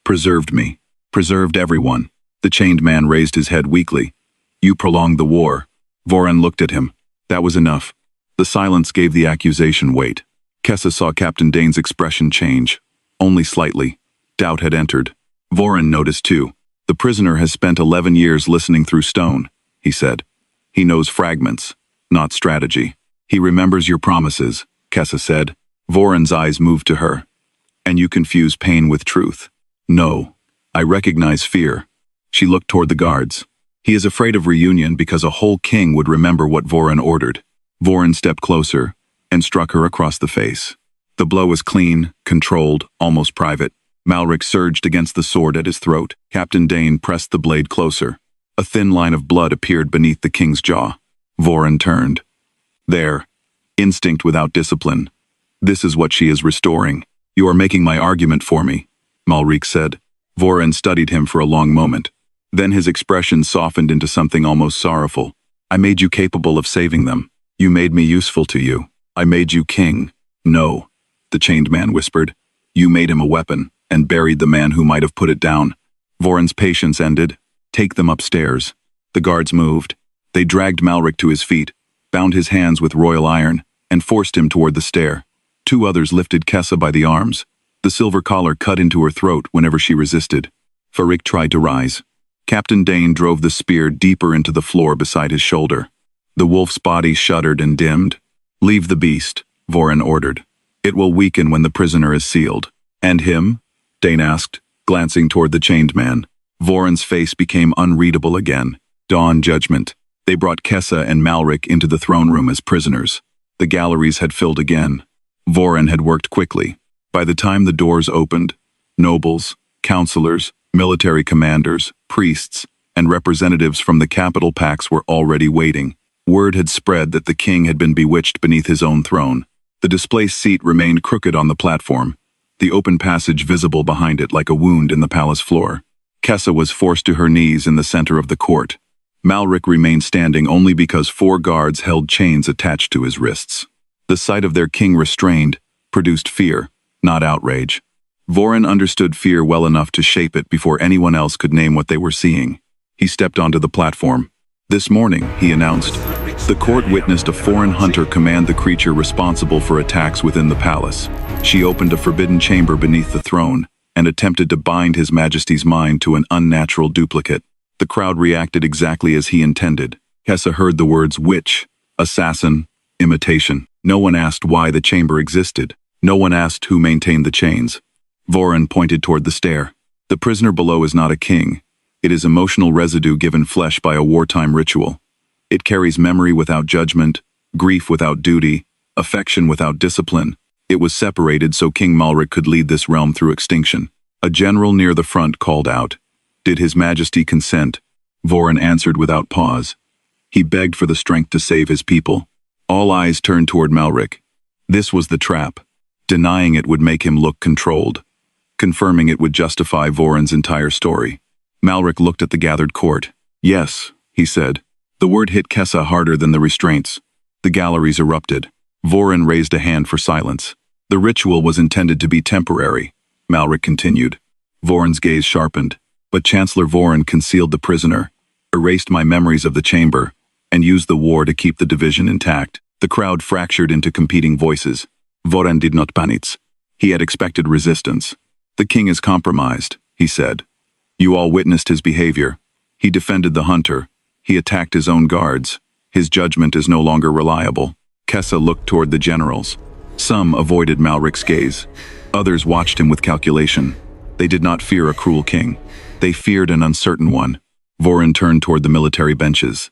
Preserved me. Preserved everyone. The chained man raised his head weakly. You prolonged the war. Voran looked at him. That was enough. The silence gave the accusation weight. Kessa saw Captain Dane's expression change. Only slightly. Doubt had entered. Voran noticed too. The prisoner has spent 11 years listening through stone, he said. He knows fragments, not strategy. He remembers your promises, Kessa said. Voran's eyes moved to her. And you confuse pain with truth. No. I recognize fear. She looked toward the guards. He is afraid of reunion because a whole king would remember what Voran ordered. Voran stepped closer and struck her across the face. The blow was clean, controlled, almost private. Malric surged against the sword at his throat. Captain Dane pressed the blade closer. A thin line of blood appeared beneath the king's jaw. Voran turned. There. Instinct without discipline. This is what she is restoring. You are making my argument for me, Malric said. Voran studied him for a long moment. Then his expression softened into something almost sorrowful. I made you capable of saving them. You made me useful to you. I made you king. No, the chained man whispered. You made him a weapon, and buried the man who might have put it down. Voran's patience ended. Take them upstairs. The guards moved. They dragged Malric to his feet, bound his hands with royal iron, and forced him toward the stair. Two others lifted Kessa by the arms. The silver collar cut into her throat whenever she resisted. Farik tried to rise. Captain Dane drove the spear deeper into the floor beside his shoulder. The wolf's body shuddered and dimmed. Leave the beast, Voran ordered. It will weaken when the prisoner is sealed. And him? Dane asked, glancing toward the chained man. Voran's face became unreadable again. Dawn judgment. They brought Kessa and Malric into the throne room as prisoners. The galleries had filled again. Voran had worked quickly. By the time the doors opened, nobles, counselors, military commanders, priests, and representatives from the capital packs were already waiting. Word had spread that the king had been bewitched beneath his own throne. The displaced seat remained crooked on the platform, the open passage visible behind it like a wound in the palace floor. Kessa was forced to her knees in the center of the court. Malric remained standing only because 4 guards held chains attached to his wrists. The sight of their king restrained produced fear, not outrage. Voran understood fear well enough to shape it before anyone else could name what they were seeing. He stepped onto the platform. This morning, he announced, the court witnessed a foreign hunter command the creature responsible for attacks within the palace. She opened a forbidden chamber beneath the throne and attempted to bind His Majesty's mind to an unnatural duplicate. The crowd reacted exactly as he intended. Kessa heard the words witch, assassin, imitation. No one asked why the chamber existed. No one asked who maintained the chains. Voran pointed toward the stair. The prisoner below is not a king. It is emotional residue given flesh by a wartime ritual. It carries memory without judgment, grief without duty, affection without discipline. It was separated so King Malric could lead this realm through extinction. A general near the front called out, "Did His Majesty consent?" Voran answered without pause. He begged for the strength to save his people. All eyes turned toward Malric. This was the trap. Denying it would make him look controlled. Confirming it would justify Voran's entire story. Malric looked at the gathered court. Yes, he said. The word hit Kessa harder than the restraints. The galleries erupted. Voran raised a hand for silence. The ritual was intended to be temporary, Malric continued. Voran's gaze sharpened. But Chancellor Voran concealed the prisoner, erased my memories of the chamber, and used the war to keep the division intact. The crowd fractured into competing voices. Voran did not panic. He had expected resistance. The king is compromised, he said. You all witnessed his behavior. He defended the hunter. He attacked his own guards. His judgment is no longer reliable. Kessa looked toward the generals. Some avoided Malric's gaze. Others watched him with calculation. They did not fear a cruel king. They feared an uncertain one. Voran turned toward the military benches.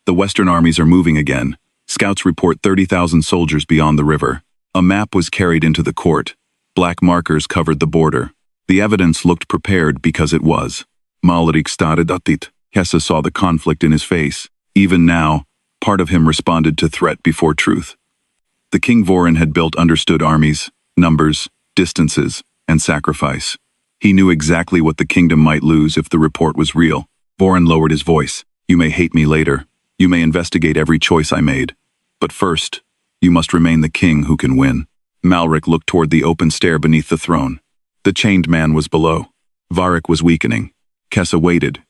The Western armies are moving again. Scouts report 30,000 soldiers beyond the river. A map was carried into the court. Black markers covered the border. The evidence looked prepared because it was. Malric started at it. Kessa saw the conflict in his face. Even now, part of him responded to threat before truth. The King Voran had built understood armies, numbers, distances, and sacrifice. He knew exactly what the kingdom might lose if the report was real. Voran lowered his voice. You may hate me later. You may investigate every choice I made. But first, you must remain the king who can win. Malric looked toward the open stair beneath the throne. The chained man was below. Varric was weakening. Kessa waited.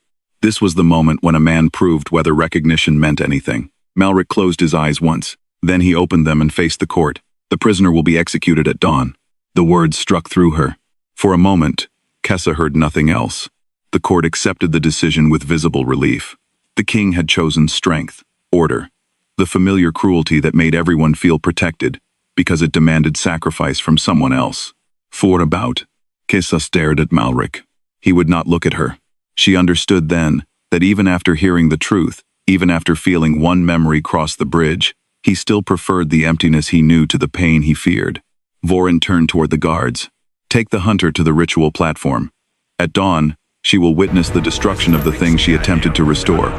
This was the moment when a man proved whether recognition meant anything. Malric closed his eyes once. Then he opened them and faced the court. The prisoner will be executed at dawn. The words struck through her. For a moment, Kessa heard nothing else. The court accepted the decision with visible relief. The king had chosen strength, order, the familiar cruelty that made everyone feel protected, because it demanded sacrifice from someone else. For about, Kessa stared at Malric. He would not look at her. She understood then that even after hearing the truth, even after feeling one memory cross the bridge, he still preferred the emptiness he knew to the pain he feared. Voren turned toward the guards. Take the hunter to the ritual platform. At dawn, she will witness the destruction of the thing she attempted to restore.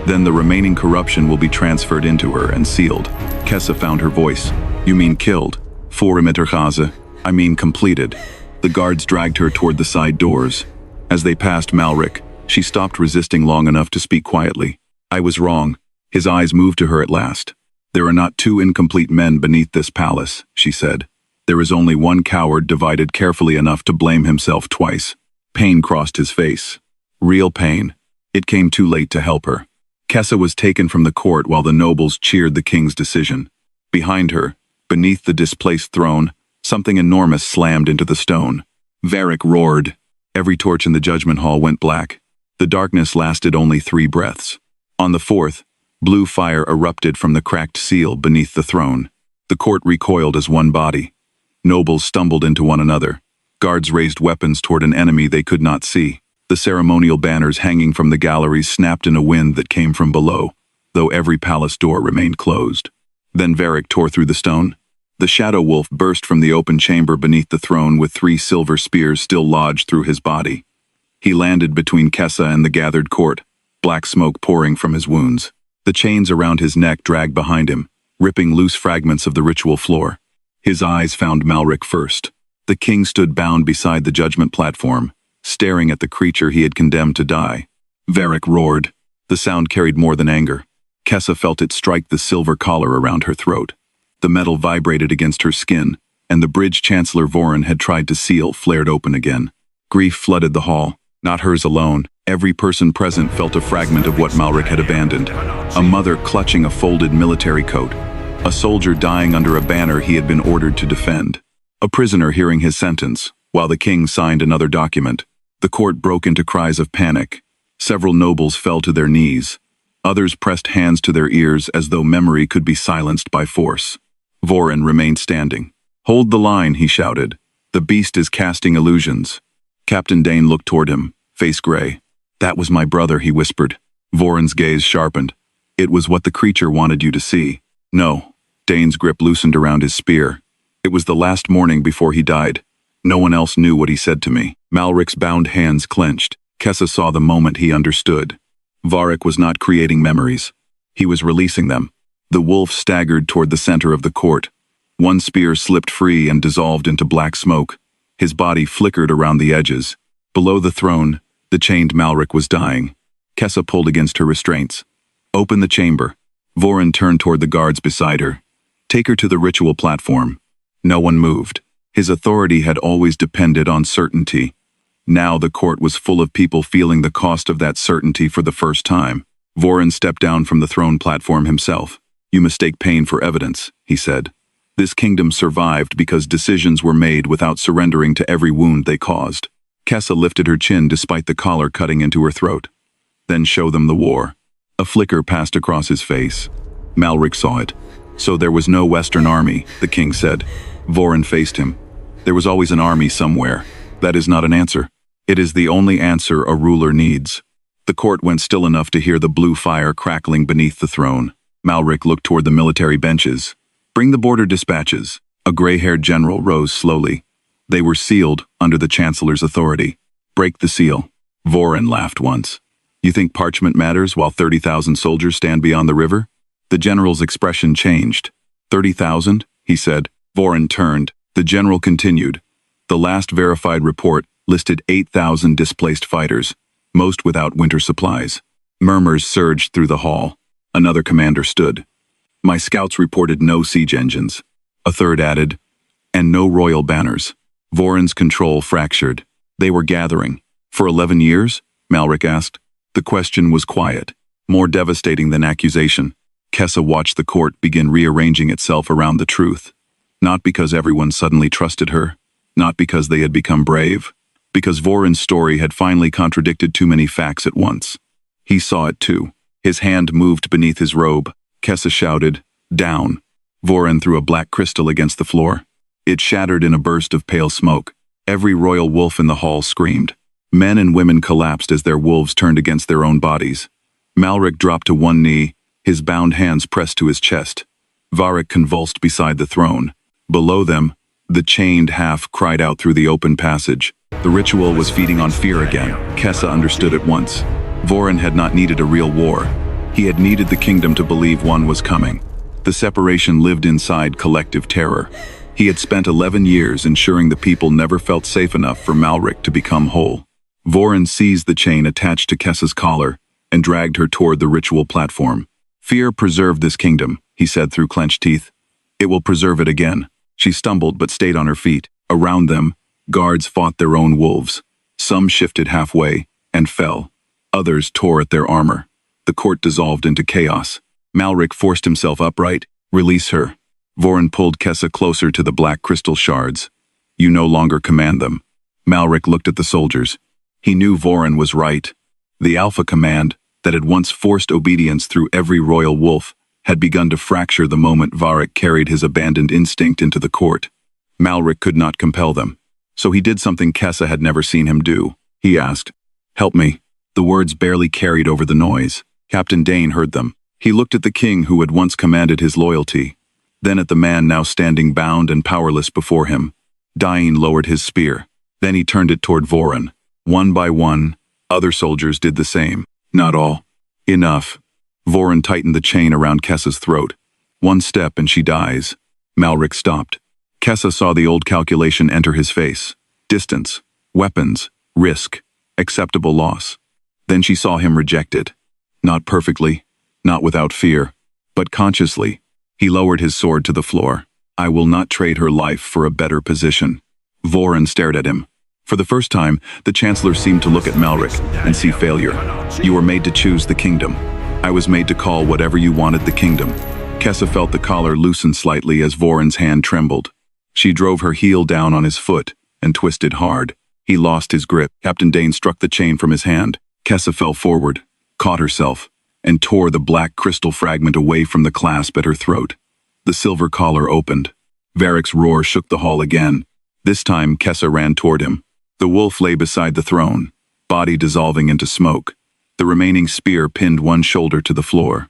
Then the remaining corruption will be transferred into her and sealed. Kessa found her voice. You mean killed? Vorimitter, I mean completed. The guards dragged her toward the side doors. As they passed Malric, she stopped resisting long enough to speak quietly. I was wrong. His eyes moved to her at last. There are not two incomplete men beneath this palace, she said. There is only one coward divided carefully enough to blame himself twice. Pain crossed his face. Real pain. It came too late to help her. Kessa was taken from the court while the nobles cheered the king's decision. Behind her, beneath the displaced throne, something enormous slammed into the stone. Varric roared. Every torch in the judgment hall went black. The darkness lasted only 3 breaths. On the 4th, blue fire erupted from the cracked seal beneath the throne. The court recoiled as one body. Nobles stumbled into one another. Guards raised weapons toward an enemy they could not see. The ceremonial banners hanging from the galleries snapped in a wind that came from below, though every palace door remained closed. Then Varric tore through the stone. The shadow wolf burst from the open chamber beneath the throne with 3 silver spears still lodged through his body. He landed between Kessa and the gathered court, black smoke pouring from his wounds. The chains around his neck dragged behind him, ripping loose fragments of the ritual floor. His eyes found Malric first. The king stood bound beside the judgment platform, staring at the creature he had condemned to die. Varric roared. The sound carried more than anger. Kessa felt it strike the silver collar around her throat. The metal vibrated against her skin, and the bridge Chancellor Voren had tried to seal flared open again. Grief flooded the hall, not hers alone. Every person present felt a fragment of what Malric had abandoned. A mother clutching a folded military coat. A soldier dying under a banner he had been ordered to defend. A prisoner hearing his sentence, while the king signed another document. The court broke into cries of panic. Several nobles fell to their knees. Others pressed hands to their ears as though memory could be silenced by force. Voren remained standing. Hold the line, he shouted. The beast is casting illusions. Captain Dane looked toward him, face gray. That was my brother, he whispered. Voren's gaze sharpened. It was what the creature wanted you to see. No. Dane's grip loosened around his spear. It was the last morning before he died. No one else knew what he said to me. Malric's bound hands clenched. Kessa saw the moment he understood. Varric was not creating memories. He was releasing them. The wolf staggered toward the center of the court. One spear slipped free and dissolved into black smoke. His body flickered around the edges. Below the throne, the chained Malric was dying. Kessa pulled against her restraints. Open the chamber. Voren turned toward the guards beside her. Take her to the ritual platform. No one moved. His authority had always depended on certainty. Now the court was full of people feeling the cost of that certainty for the first time. Voren stepped down from the throne platform himself. You mistake pain for evidence, he said. This kingdom survived because decisions were made without surrendering to every wound they caused. Kessa lifted her chin despite the collar cutting into her throat. Then show them the war. A flicker passed across his face. Malric saw it. So there was no Western army, the king said. Voren faced him. There was always an army somewhere. That is not an answer. It is the only answer a ruler needs. The court went still enough to hear the blue fire crackling beneath the throne. Malric looked toward the military benches. Bring the border dispatches. A gray-haired general rose slowly. They were sealed under the chancellor's authority. Break the seal. Voren laughed once. You think parchment matters while 30,000 soldiers stand beyond the river? The general's expression changed. 30,000? He said. Voren turned. The general continued. The last verified report listed 8,000 displaced fighters, most without winter supplies. Murmurs surged through the hall. Another commander stood. My scouts reported no siege engines. A third added, and no royal banners. Voren's control fractured. They were gathering. For 11 years? Malric asked. The question was quiet, more devastating than accusation. Kessa watched the court begin rearranging itself around the truth. Not because everyone suddenly trusted her, not because they had become brave, because Voron's story had finally contradicted too many facts at once. He saw it too. His hand moved beneath his robe. Kessa shouted, "Down." Voron threw a black crystal against the floor. It shattered in a burst of pale smoke. Every royal wolf in the hall screamed. Men and women collapsed as their wolves turned against their own bodies. Malric dropped to one knee, his bound hands pressed to his chest. Varric convulsed beside the throne. Below them, the chained half cried out through the open passage. The ritual was feeding on fear again. Kessa understood at once. Voron had not needed a real war. He had needed the kingdom to believe one was coming. The separation lived inside collective terror. He had spent 11 years ensuring the people never felt safe enough for Malric to become whole. Voron seized the chain attached to Kessa's collar and dragged her toward the ritual platform. "Fear preserved this kingdom," he said through clenched teeth. "It will preserve it again." She stumbled but stayed on her feet. Around them, guards fought their own wolves. Some shifted halfway and fell. Others tore at their armor. The court dissolved into chaos. Malric forced himself upright. "Release her." Voron pulled Kessa closer to the black crystal shards. "You no longer command them." Malric looked at the soldiers. He knew Voron was right. The Alpha command, that had once forced obedience through every royal wolf, had begun to fracture the moment Varric carried his abandoned instinct into the court. Malric could not compel them. So he did something Kessa had never seen him do. He asked, "Help me." The words barely carried over the noise. Captain Dane heard them. He looked at the king who had once commanded his loyalty, then at the man now standing bound and powerless before him. Dane lowered his spear. Then he turned it toward Voron. One by one, other soldiers did the same. Not all. Enough. Voron tightened the chain around Kessa's throat. One step and she dies. Malric stopped. Kessa saw the old calculation enter his face. Distance, weapons, risk, acceptable loss. Then she saw him rejected. Not perfectly, not without fear, but consciously. He lowered his sword to the floor. "I will not trade her life for a better position." Voron stared at him. For the first time, the Chancellor seemed to look at Malric and see failure. "You were made to choose the kingdom. I was made to call whatever you wanted the kingdom." Kessa felt the collar loosen slightly as Voron's hand trembled. She drove her heel down on his foot and twisted hard. He lost his grip. Captain Dane struck the chain from his hand. Kessa fell forward, caught herself, and tore the black crystal fragment away from the clasp at her throat. The silver collar opened. Varric's roar shook the hall again. This time, Kessa ran toward him. The wolf lay beside the throne, body dissolving into smoke. The remaining spear pinned one shoulder to the floor.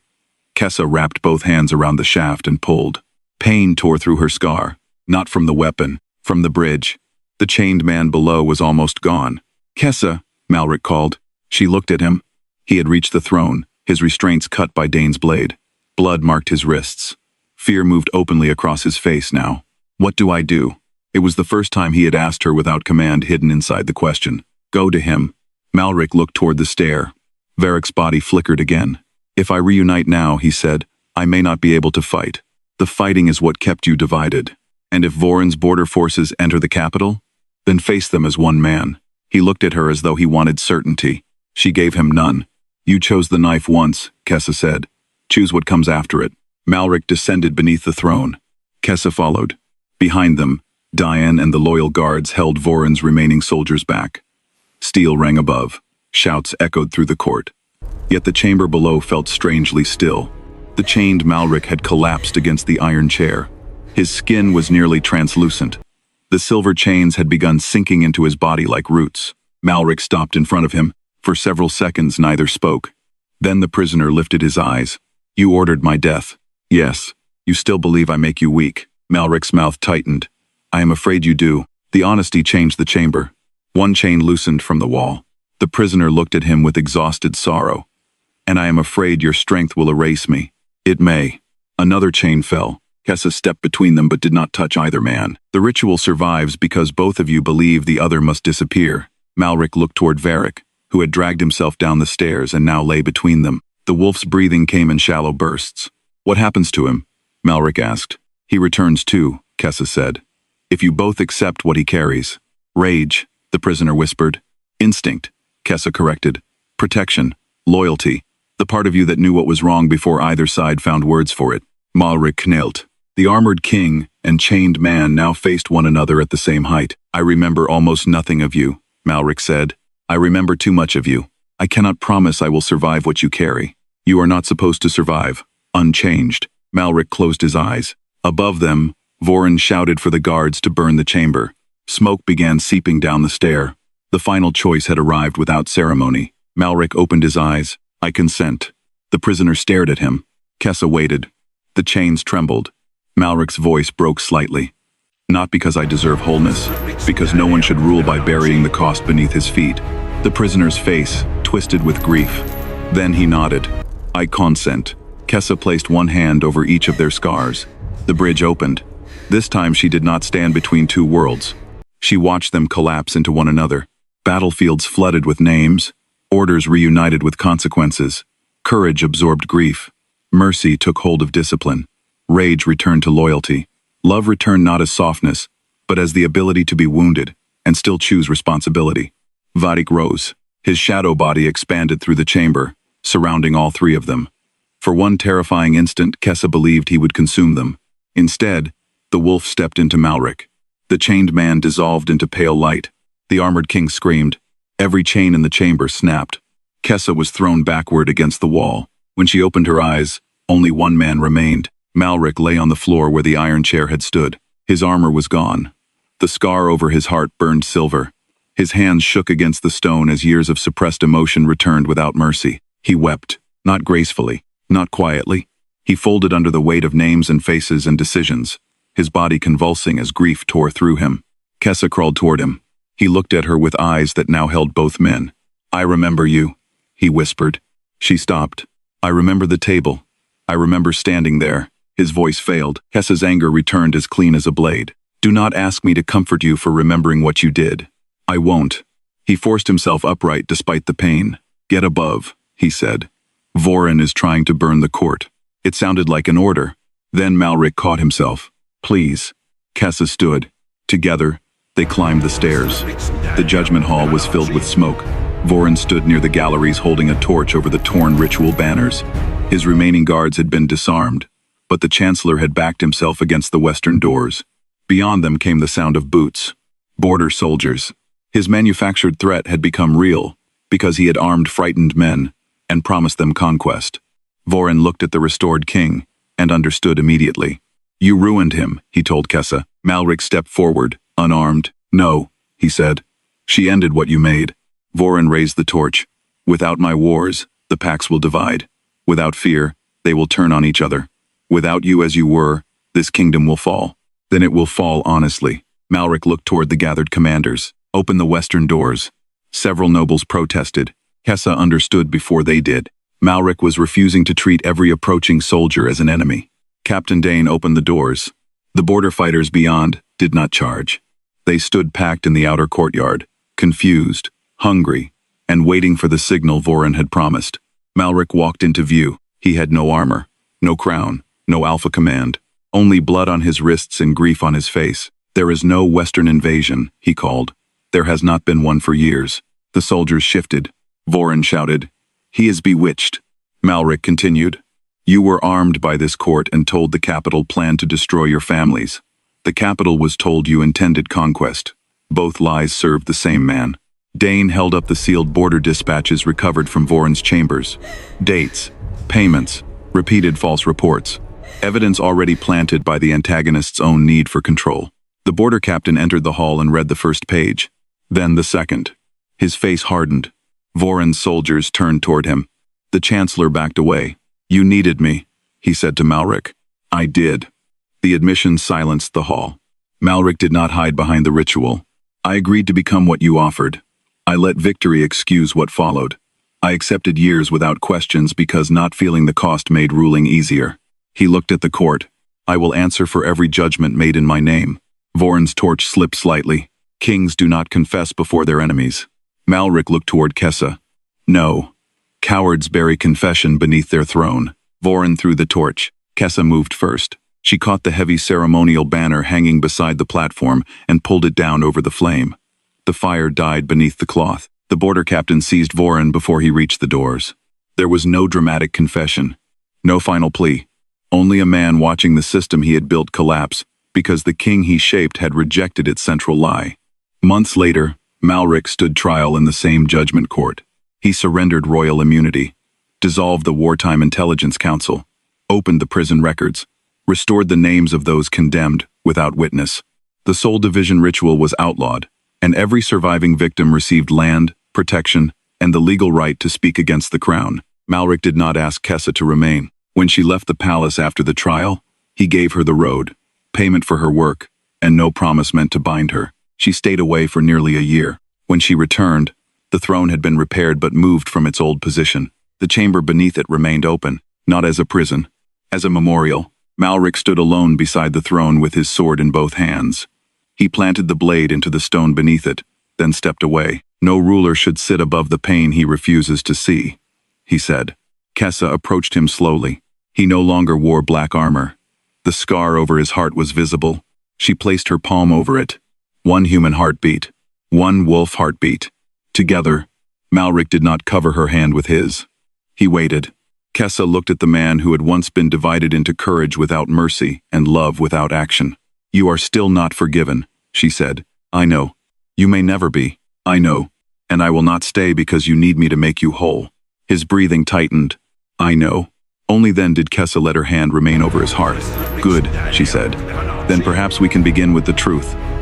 Kessa wrapped both hands around the shaft and pulled. Pain tore through her scar, not from the weapon, from the bridge. The chained man below was almost gone. "Kessa," Malric called. She looked at him. He had reached the throne, his restraints cut by Dane's blade. Blood marked his wrists. Fear moved openly across his face now. "What do I do?" It was the first time he had asked her without command hidden inside the question. "Go to him." Malric looked toward the stair. Varric's body flickered again. "If I reunite now," he said, "I may not be able to fight. The fighting is what kept you divided. And if Voron's border forces enter the capital, then face them as one man." He looked at her as though he wanted certainty. She gave him none. "You chose the knife once," Kessa said. "Choose what comes after it." Malric descended beneath the throne. Kessa followed. Behind them, Diane and the loyal guards held Voron's remaining soldiers back. Steel rang above. Shouts echoed through the court. Yet the chamber below felt strangely still. The chained Malric had collapsed against the iron chair. His skin was nearly translucent. The silver chains had begun sinking into his body like roots. Malric stopped in front of him. For several seconds neither spoke. Then the prisoner lifted his eyes. "You ordered my death." "Yes. You still believe I make you weak." Malric's mouth tightened. "I am afraid you do." The honesty changed the chamber. One chain loosened from the wall. The prisoner looked at him with exhausted sorrow. "And I am afraid your strength will erase me." "It may." Another chain fell. Kessa stepped between them but did not touch either man. "The ritual survives because both of you believe the other must disappear." Malric looked toward Varric, who had dragged himself down the stairs and now lay between them. The wolf's breathing came in shallow bursts. "What happens to him?" Malric asked. "He returns too," Kessa said. "If you both accept what he carries." "Rage," the prisoner whispered. Instinct, Kessa corrected. Protection, loyalty, the part of you that knew what was wrong before either side found words for it. Malric knelt. The armored king and chained man now faced one another at the same height. I remember almost nothing of you, Malric said. I remember too much of you. I cannot promise I will survive what you carry. You are not supposed to survive, unchanged. Malric closed his eyes. Above them, Vorin shouted for the guards to burn the chamber. Smoke began seeping down the stair. The final choice had arrived without ceremony. Malric opened his eyes. I consent. The prisoner stared at him. Kessa waited. The chains trembled. Malric's voice broke slightly. Not because I deserve wholeness, because no one should rule by burying the cost beneath his feet. The prisoner's face twisted with grief. Then he nodded. I consent. Kessa placed one hand over each of their scars. The bridge opened. This time she did not stand between two worlds. She watched them collapse into one another. Battlefields flooded with names. Orders reunited with consequences. Courage absorbed grief. Mercy took hold of discipline. Rage returned to loyalty. Love returned not as softness, but as the ability to be wounded and still choose responsibility. Vadik rose. His shadow body expanded through the chamber, surrounding all three of them. For one terrifying instant, Kessa believed he would consume them. Instead, the wolf stepped into Malric. The chained man dissolved into pale light. The armored king screamed. Every chain in the chamber snapped. Kessa was thrown backward against the wall. When she opened her eyes, only one man remained. Malric lay on the floor where the iron chair had stood. His armor was gone. The scar over his heart burned silver. His hands shook against the stone as years of suppressed emotion returned without mercy. He wept, not gracefully, not quietly. He folded under the weight of names and faces and decisions, his body convulsing as grief tore through him. Kessa crawled toward him. He looked at her with eyes that now held both men. I remember you, he whispered. She stopped. I remember the table. I remember standing there. His voice failed. Kessa's anger returned as clean as a blade. Do not ask me to comfort you for remembering what you did. I won't. He forced himself upright despite the pain. Get above, he said. Vorin is trying to burn the court. It sounded like an order. Then Malric caught himself. Please. Kessa stood. Together, they climbed the stairs. The judgment hall was filled with smoke. Vorin stood near the galleries holding a torch over the torn ritual banners. His remaining guards had been disarmed, but the chancellor had backed himself against the western doors. Beyond them came the sound of boots. Border soldiers. His manufactured threat had become real, because he had armed frightened men and promised them conquest. Vorin looked at the restored king and understood immediately. You ruined him, he told Kessa. Malric stepped forward, unarmed. No, he said. She ended what you made. Vorin raised the torch. Without my wars, the packs will divide. Without fear, they will turn on each other. Without you as you were, this kingdom will fall. Then it will fall honestly. Malric looked toward the gathered commanders. Open the western doors. Several nobles protested. Kessa understood before they did. Malric was refusing to treat every approaching soldier as an enemy. Captain Dane opened the doors. The border fighters beyond did not charge. They stood packed in the outer courtyard, confused, hungry, and waiting for the signal Vorin had promised. Malric walked into view. He had no armor, no crown, no alpha command, only blood on his wrists and grief on his face. There is no Western invasion, he called. There has not been one for years. The soldiers shifted. Vorin shouted, He is bewitched. Malric continued, You were armed by this court and told the capital planned to destroy your families. The capital was told you intended conquest. Both lies served the same man. Dane held up the sealed border dispatches recovered from Vorin's chambers. Dates, payments, repeated false reports. Evidence already planted by the antagonist's own need for control. The border captain entered the hall and read the first page. Then the second. His face hardened. Vorin's soldiers turned toward him. The chancellor backed away. You needed me, he said to Malric. I did. The admission silenced the hall. Malric did not hide behind the ritual. I agreed to become what you offered. I let victory excuse what followed. I accepted years without questions because not feeling the cost made ruling easier. He looked at the court. I will answer for every judgment made in my name. Vorin's torch slipped slightly. Kings do not confess before their enemies. Malric looked toward Kessa. No. Cowards bury confession beneath their throne. Vorin threw the torch. Kessa moved first. She caught the heavy ceremonial banner hanging beside the platform and pulled it down over the flame. The fire died beneath the cloth. The border captain seized Voren before he reached the doors. There was no dramatic confession, no final plea, only a man watching the system he had built collapse because the king he shaped had rejected its central lie. Months later, Malric stood trial in the same judgment court. He surrendered royal immunity, dissolved the Wartime Intelligence Council, opened the prison records, restored the names of those condemned without witness. The soul division ritual was outlawed, and every surviving victim received land, protection, and the legal right to speak against the crown. Malric did not ask Kessa to remain. When she left the palace after the trial, he gave her the road, payment for her work, and no promise meant to bind her. She stayed away for nearly a year. When she returned, the throne had been repaired but moved from its old position. The chamber beneath it remained open, not as a prison, as a memorial. Malric stood alone beside the throne with his sword in both hands. He planted the blade into the stone beneath it, then stepped away. No ruler should sit above the pain he refuses to see, he said. Kessa approached him slowly. He no longer wore black armor. The scar over his heart was visible. She placed her palm over it. One human heartbeat. One wolf heartbeat. Together, Malric did not cover her hand with his. He waited. Kessa looked at the man who had once been divided into courage without mercy and love without action. You are still not forgiven, she said. I know. You may never be. I know. And I will not stay because you need me to make you whole. His breathing tightened. I know. Only then did Kessa let her hand remain over his heart. Good, she said. Then perhaps we can begin with the truth.